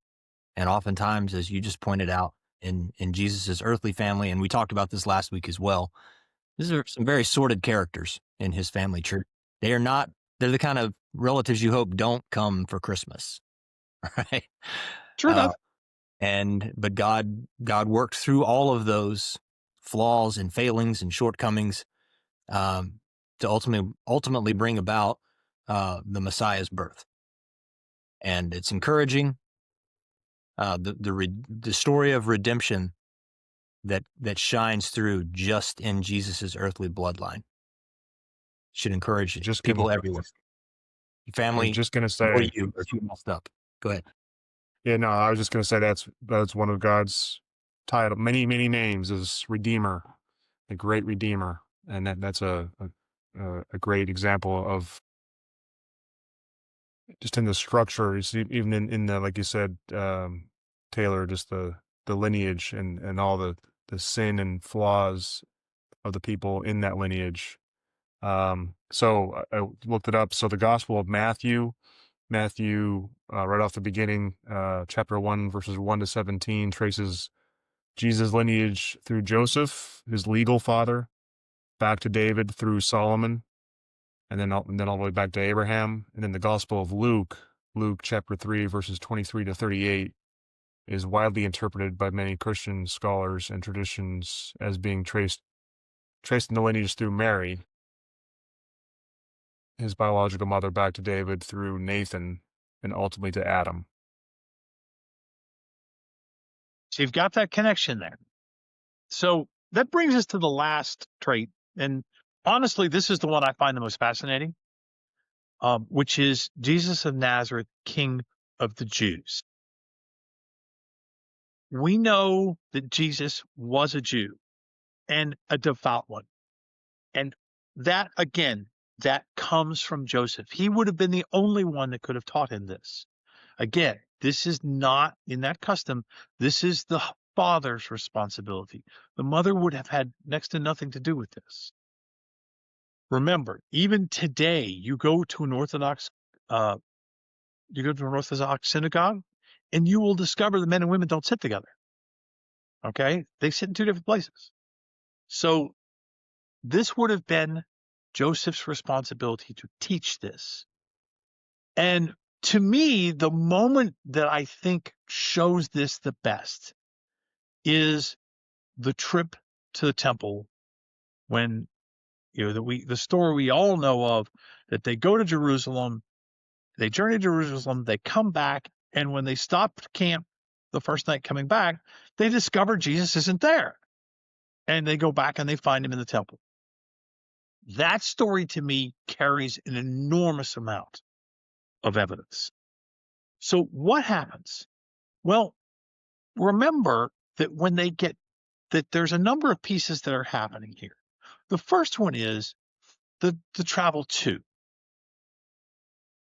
And oftentimes, as you just pointed out, in Jesus's earthly family, and we talked about this last week as well, these are some very sordid characters in his family tree. They're the kind of relatives you hope don't come for Christmas, right? true enough. But God worked through all of those flaws and failings and shortcomings to ultimately bring about the Messiah's birth. And it's encouraging. The story of redemption that shines through just in Jesus's earthly bloodline should encourage people everywhere. Family, just gonna say, or you, or you messed up. Go ahead. Yeah, no, I was just gonna say that's one of God's title, many names, is Redeemer, the Great Redeemer, and that's a great example of just in the structure. You see, even in the, like you said, Taylor, just the lineage and all the sin and flaws of the people in that lineage. So I looked it up. So the Gospel of Matthew, right off the beginning, chapter 1, verses 1 to 17, traces Jesus' lineage through Joseph, his legal father, back to David through Solomon, and then all the way back to Abraham. And then the Gospel of Luke chapter 3, verses 23 to 38, is widely interpreted by many Christian scholars and traditions as being traced in the lineage through Mary, his biological mother, back to David through Nathan, and ultimately to Adam. So you've got that connection there. So that brings us to the last trait. And honestly, this is the one I find the most fascinating, which is Jesus of Nazareth, King of the Jews. We know that Jesus was a Jew and a devout one. And that, again, that comes from Joseph. He would have been the only one that could have taught him this. Again, this is not in that custom. This is the father's responsibility. The mother would have had next to nothing to do with this. Remember, even today, you go to an Orthodox synagogue, and you will discover the men and women don't sit together. Okay? They sit in two different places. So this would have been Joseph's responsibility to teach this. And to me, the moment that I think shows this the best is the trip to the temple, when the story we all know of, that they go to Jerusalem, they journey to Jerusalem, they come back, and when they stop camp the first night coming back, they discover Jesus isn't there. And they go back and they find him in the temple. That story to me carries an enormous amount of evidence. So what happens? Well, remember that when they get that, there's a number of pieces that are happening here. The first one is the travel to.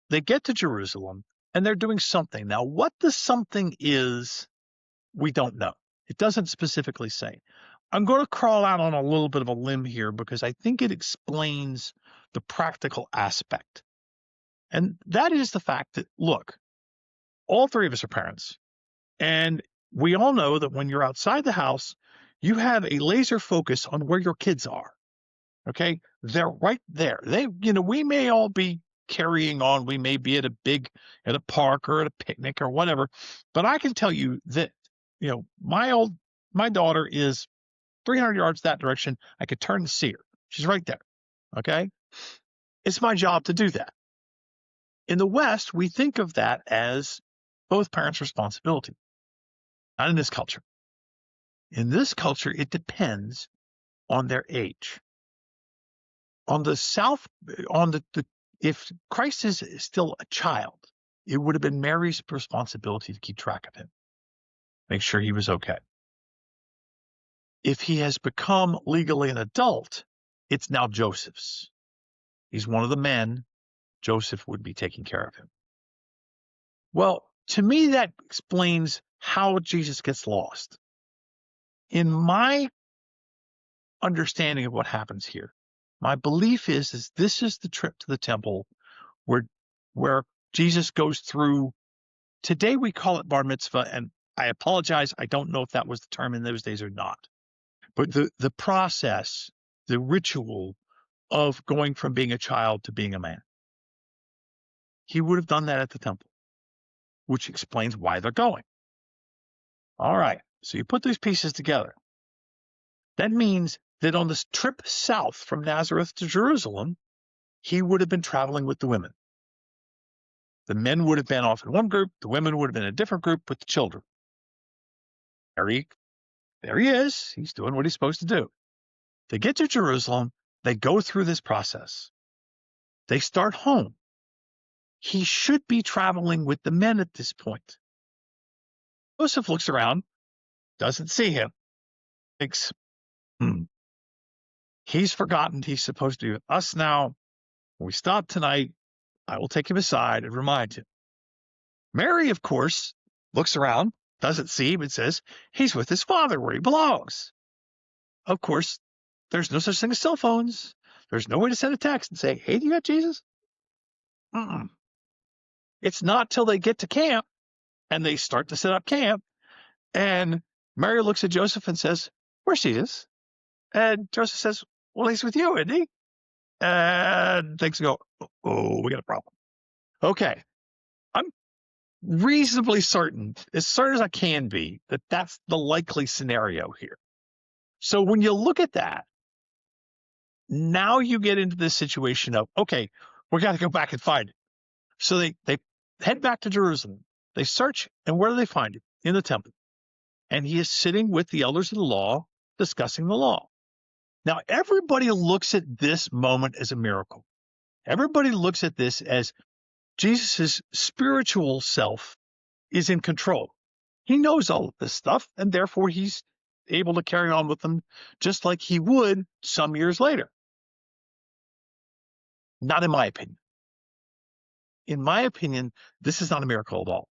They get to Jerusalem and they're doing something. Now, what the something is, we don't know. It doesn't specifically say. I'm going to crawl out on a little bit of a limb here because I think it explains the practical aspect. And that is the fact that, look, all three of us are parents. And we all know that when you're outside the house, you have a laser focus on where your kids are. Okay? They're right there. We may all be carrying on. We may be at a park or at a picnic or whatever. But I can tell you that, my daughter is 300 yards that direction. I could turn and see her. She's right there. Okay? It's my job to do that. In the West, we think of that as both parents' responsibility. Not in this culture. In this culture, it depends on their age. On the South, if Christ is still a child, it would have been Mary's responsibility to keep track of him, make sure he was okay. If he has become legally an adult, it's now Joseph's. He's one of the men. Joseph would be taking care of him. Well, to me, that explains how Jesus gets lost. In my understanding of what happens here, my belief is this is the trip to the temple where Jesus goes through. Today we call it bar mitzvah, and I apologize, I don't know if that was the term in those days or not. But the process, the ritual of going from being a child to being a man. He would have done that at the temple, which explains why they're going. All right, so you put these pieces together. That means that on this trip south from Nazareth to Jerusalem, he would have been traveling with the women. The men would have been off in one group, the women would have been in a different group with the children. There he is. He's doing what he's supposed to do. They get to Jerusalem, they go through this process. They start home. He should be traveling with the men at this point. Joseph looks around, doesn't see him, thinks, he's forgotten he's supposed to be with us now. When we stop tonight, I will take him aside and remind him. Mary, of course, looks around, doesn't see him, and says, he's with his father where he belongs. Of course, there's no such thing as cell phones. There's no way to send a text and say, hey, do you got Jesus? It's not till they get to camp and they start to set up camp. And Mary looks at Joseph and says, where's Jesus? And Joseph says, well, he's with you, isn't he? And things go, oh, we got a problem. Okay. I'm reasonably certain, as certain as I can be, that that's the likely scenario here. So when you look at that, now you get into this situation of, okay, we got to go back and find it. So they head back to Jerusalem. They search, and where do they find him? In the temple. And he is sitting with the elders of the law, discussing the law. Now, everybody looks at this moment as a miracle. Everybody looks at this as Jesus' spiritual self is in control. He knows all of this stuff, and therefore he's able to carry on with them just like he would some years later. Not in my opinion. In my opinion, this is not a miracle at all.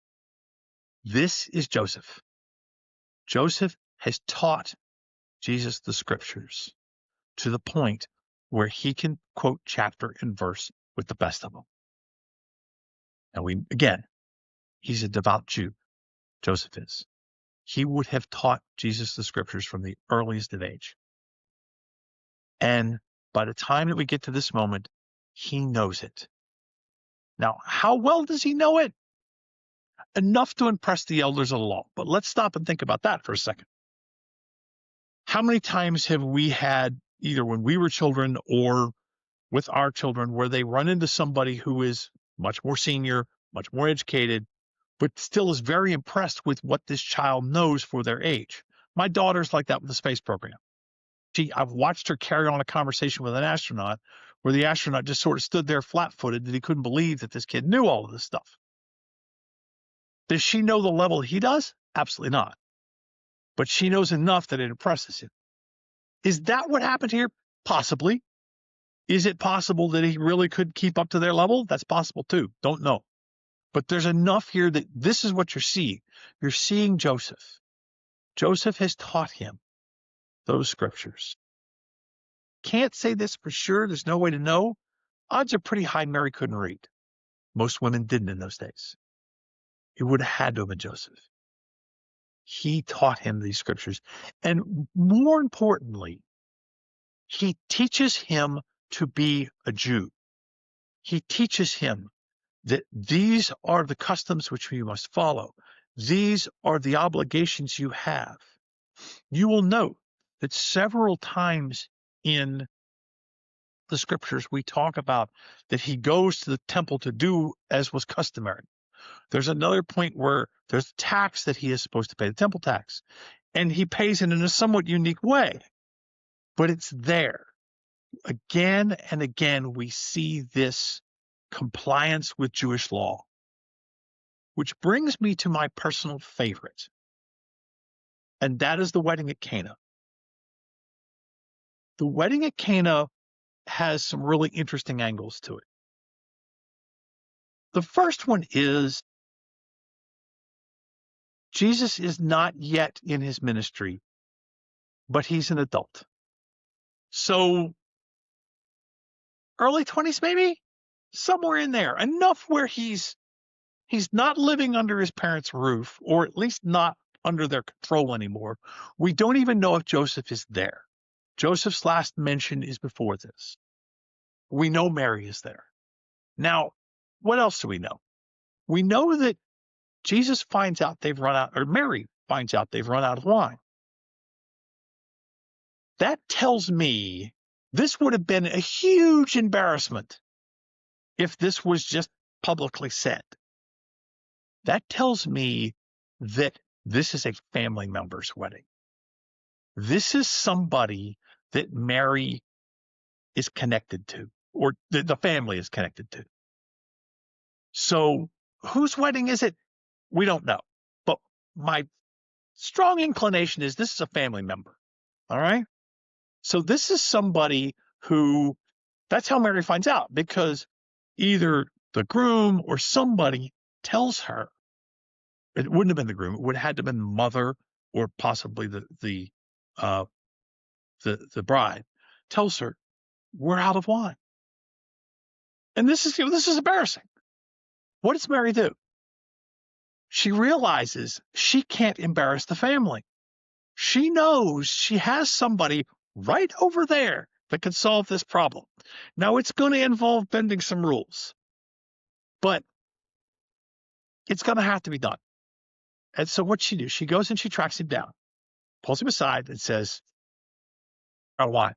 This is Joseph. Joseph has taught Jesus the scriptures to the point where he can quote chapter and verse with the best of them. Now, he's a devout Jew. Joseph is. He would have taught Jesus the scriptures from the earliest of age. And by the time that we get to this moment, he knows it. Now, how well does he know it? Enough to impress the elders of the law. But let's stop and think about that for a second. How many times have we had, either when we were children or with our children, where they run into somebody who is much more senior, much more educated, but still is very impressed with what this child knows for their age? My daughter's like that with the space program. I've watched her carry on a conversation with an astronaut where the astronaut just sort of stood there flat-footed that he couldn't believe that this kid knew all of this stuff. Does she know the level he does? Absolutely not. But she knows enough that it impresses him. Is that what happened here? Possibly. Is it possible that he really could keep up to their level? That's possible too. Don't know. But there's enough here that this is what you're seeing. You're seeing Joseph. Joseph has taught him those scriptures. Can't say this for sure. There's no way to know. Odds are pretty high Mary couldn't read. Most women didn't in those days. It would have had to have been Joseph. He taught him these scriptures. And more importantly, he teaches him to be a Jew. He teaches him that these are the customs which you must follow. These are the obligations you have. You will note that several times in the scriptures we talk about that he goes to the temple to do as was customary. There's another point where there's a tax that he is supposed to pay, the temple tax, and he pays it in a somewhat unique way, but it's there. Again and again, we see this compliance with Jewish law, which brings me to my personal favorite, and that is the wedding at Cana. The wedding at Cana has some really interesting angles to it. The first one is Jesus is not yet in his ministry, but he's an adult. So early 20s, maybe somewhere in there, enough where he's not living under his parents' roof, or at least not under their control anymore. We don't even know if Joseph is there. Joseph's last mention is before this. We know Mary is there. Now, what else do we know? We know that Jesus finds out they've run out, or Mary finds out they've run out of wine. That tells me this would have been a huge embarrassment if this was just publicly said. That tells me that this is a family member's wedding. This is somebody that Mary is connected to, or the family is connected to. So whose wedding is it? We don't know. But my strong inclination is this is a family member. All right? So this is somebody who, that's how Mary finds out, because either the groom or somebody tells her. It wouldn't have been the groom. It would have had to have been the mother, or possibly the bride, tells her, we're out of wine. And this is embarrassing. What does Mary do? She realizes she can't embarrass the family. She knows she has somebody right over there that can solve this problem. Now, it's going to involve bending some rules, but it's going to have to be done. And so what she do? She goes and she tracks him down, pulls him aside, and says, why?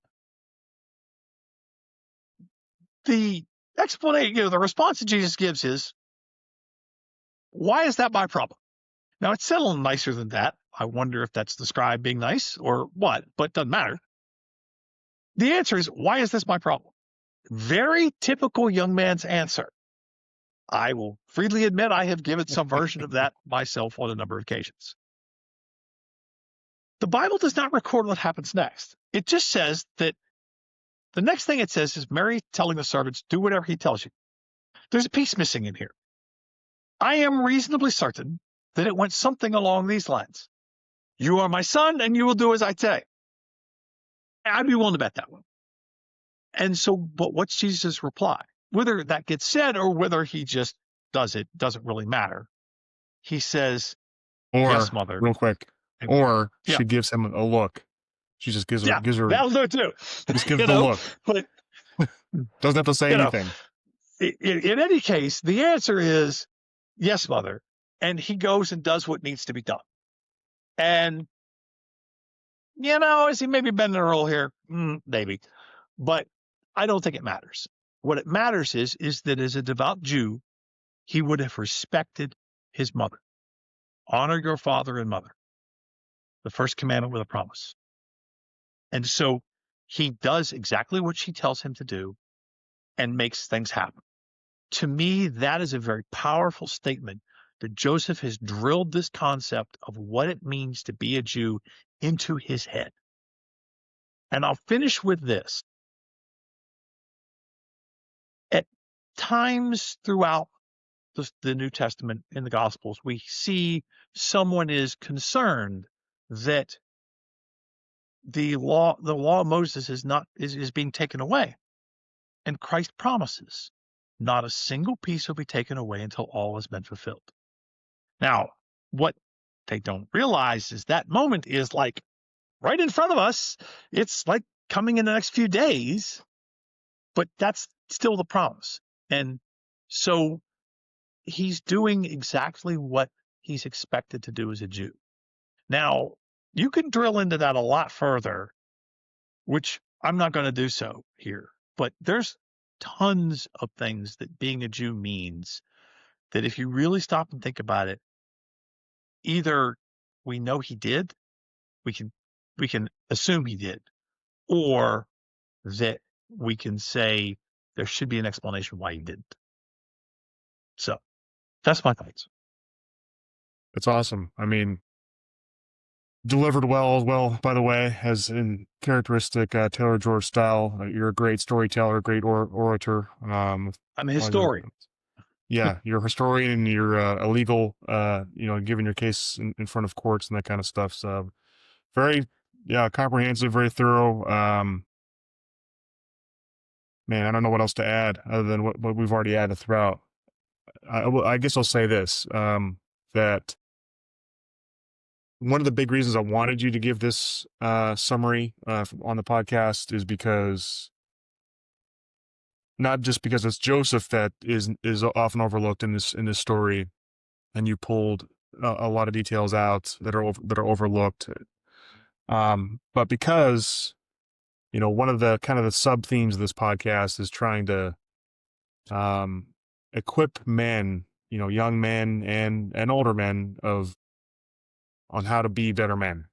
The explanation, the response that Jesus gives is, why is that my problem? Now, it's said a little nicer than that. I wonder if that's the scribe being nice or what, but it doesn't matter. The answer is, why is this my problem? Very typical young man's answer. I will freely admit I have given some version of that myself on a number of occasions. The Bible does not record what happens next. It just says that the next thing it says is Mary telling the servants, do whatever he tells you. There's a piece missing in here. I am reasonably certain that it went something along these lines. You are my son, and you will do as I say. I'd be willing to bet that one. And so, but what's Jesus' reply? Whether that gets said or whether he just does it doesn't really matter. He says, yes, mother. Real quick. Or she gives him a look. She just gives her that'll do it too. Just gives the look. But doesn't have to say anything. In any case, the answer is yes, mother. And he goes and does what needs to be done. And, is he maybe bending a rule here? Maybe. But I don't think it matters. What it matters is that as a devout Jew, he would have respected his mother. Honor your father and mother. The first commandment with a promise. And so he does exactly what she tells him to do and makes things happen. To me, that is a very powerful statement that Joseph has drilled this concept of what it means to be a Jew into his head. And I'll finish with this. At times throughout the New Testament in the Gospels, we see someone is concerned that the law of Moses is being taken away. And Christ promises not a single piece will be taken away until all has been fulfilled. Now, what they don't realize is that moment is like right in front of us. It's like coming in the next few days, but that's still the promise. And so he's doing exactly what he's expected to do as a Jew. Now, you can drill into that a lot further, which I'm not going to do so here, but there's tons of things that being a Jew means that if you really stop and think about it, either we know he did, we can assume he did, or that we can say there should be an explanation why he didn't. So that's my thoughts. It's awesome. I mean, delivered well as well, by the way, as in characteristic Taylor George style. You're a great storyteller, great orator. I'm a historian. Yeah, you're a historian and you're a legal, giving your case in front of courts and that kind of stuff. So very, yeah, comprehensive, very thorough. Man, I don't know what else to add other than what we've already added throughout. I guess I'll say this, that one of the big reasons I wanted you to give this summary on the podcast is because not just because it's Joseph that is often overlooked in this story, and you pulled a lot of details out that are overlooked, but because one of the kind of the sub themes of this podcast is trying to equip men, young men and older men on how to be better men.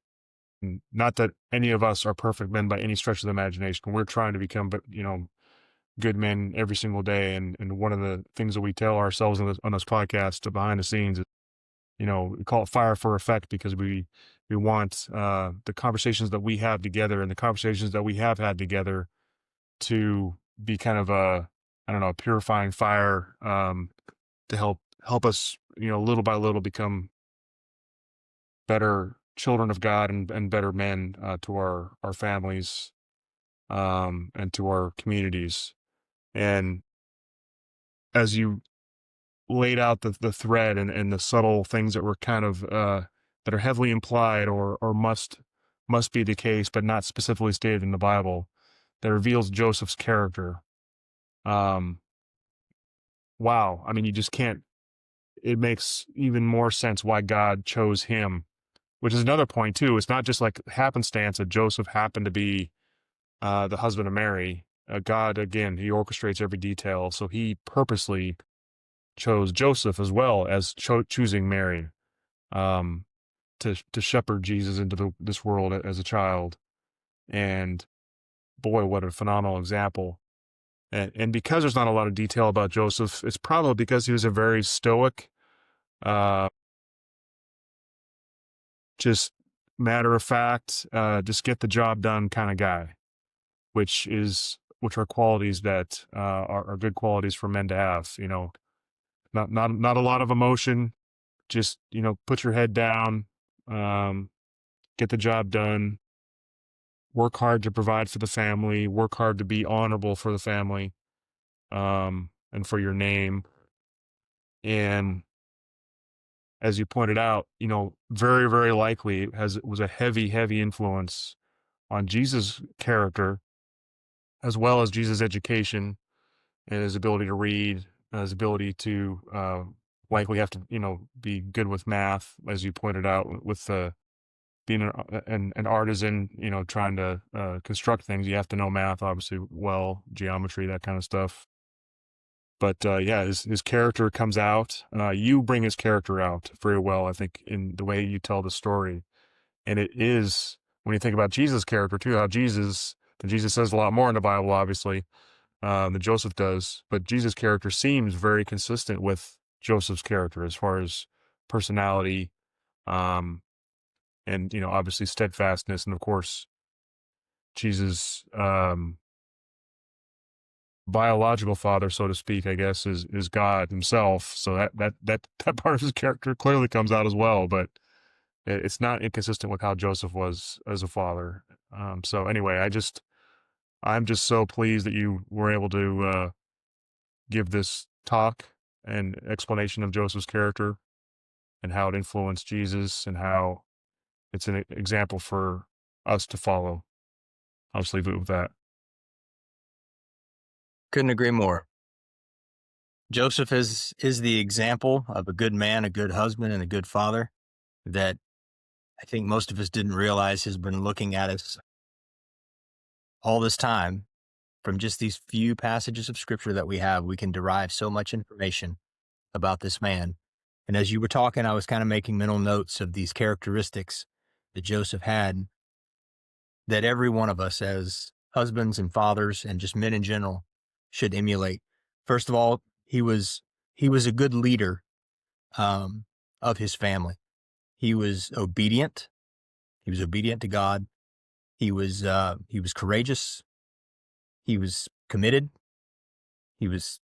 And not that any of us are perfect men by any stretch of the imagination. We're trying to become, good men every single day. And one of the things that we tell ourselves on this podcast behind the scenes is, we call it fire for effect, because we want the conversations that we have together and the conversations that we have had together to be kind of a purifying fire, to help us, little by little become better children of God and better men to our families, and to our communities. And as you laid out the thread and the subtle things that were kind of that are heavily implied or must be the case, but not specifically stated in the Bible, that reveals Joseph's character. Wow. I mean, you just can't, it makes even more sense why God chose him, which is another point too. It's not just like happenstance that Joseph happened to be the husband of Mary. God, again, he orchestrates every detail. So he purposely chose Joseph as well as choosing Mary, to shepherd Jesus into this world as a child. And boy, what a phenomenal example. And because there's not a lot of detail about Joseph, it's probably because he was a very stoic, just matter of fact, just get the job done kind of guy, which are qualities that are good qualities for men to have. Not a lot of emotion, just put your head down, get the job done, work hard to provide for the family, work hard to be honorable for the family, and for your name. And as you pointed out, very, very likely was a heavy influence on Jesus' character, as well as Jesus' education and his ability to read, his ability to likely have to, be good with math, as you pointed out, with being an artisan, trying to construct things. You have to know math, obviously, well, geometry, that kind of stuff. But yeah, his character comes out. You bring his character out very well, I think, in the way you tell the story. And it is, when you think about Jesus' character too, how Jesus says a lot more in the Bible, obviously, than Joseph does. But Jesus' character seems very consistent with Joseph's character as far as personality, and obviously steadfastness, and of course, Jesus' biological father, so to speak, I guess, is God himself. So that part of his character clearly comes out as well, but it's not inconsistent with how Joseph was as a father. So anyway, I'm just so pleased that you were able to give this talk and explanation of Joseph's character and how it influenced Jesus and how it's an example for us to follow. I'll just leave it with that. Couldn't agree more. Joseph is the example of a good man, a good husband, and a good father that I think most of us didn't realize has been looking at us all this time. From just these few passages of scripture that we have, we can derive so much information about this man. And as you were talking, I was kind of making mental notes of these characteristics that Joseph had that every one of us as husbands and fathers and just men in general should emulate. First of all, he was a good leader of his family. He was obedient. He was obedient to God. He was courageous. He was committed. He was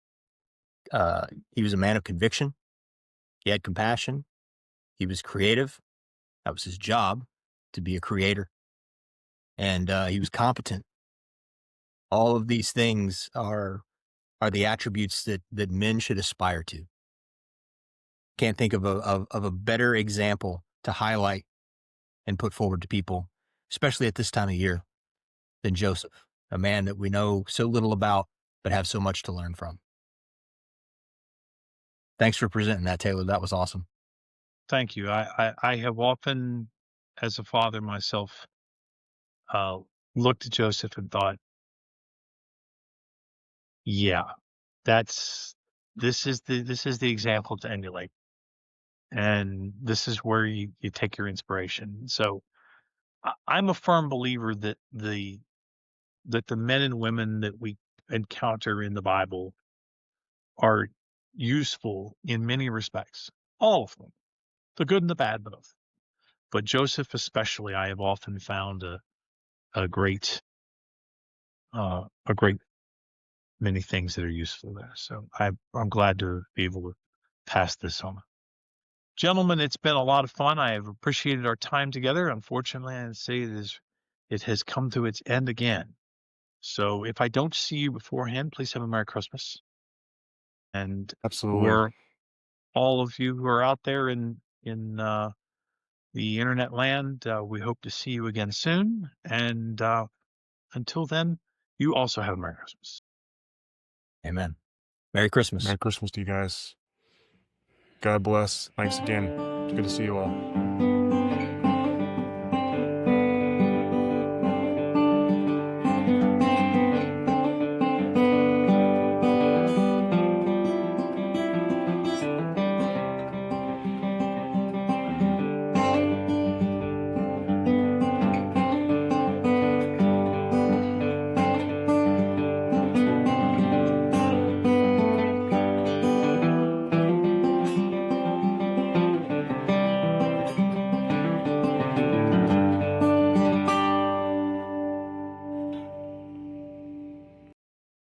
He was a man of conviction. He had compassion. He was creative. That was his job, to be a creator. And he was competent. All of these things are the attributes that men should aspire to. Can't think of a better example to highlight and put forward to people, especially at this time of year, than Joseph, a man that we know so little about, but have so much to learn from. Thanks for presenting that, Taylor. That was awesome. Thank you. I have often, as a father myself, looked at Joseph and thought, yeah, this is the example to emulate. And this is where you take your inspiration. So I'm a firm believer that the men and women that we encounter in the Bible are useful in many respects. All of them, the good and the bad both. But Joseph especially, I have often found a great many things that are useful there. So I'm glad to be able to pass this on. Gentlemen, it's been a lot of fun. I have appreciated our time together. Unfortunately, I'd say it has come to its end again. So if I don't see you beforehand, please have a Merry Christmas. And Absolutely. for all of you who are out there in the internet land, we hope to see you again soon. And until then, you also have a Merry Christmas. Amen. Merry Christmas. Merry Christmas to you guys. God bless. Thanks again. It's good to see you all.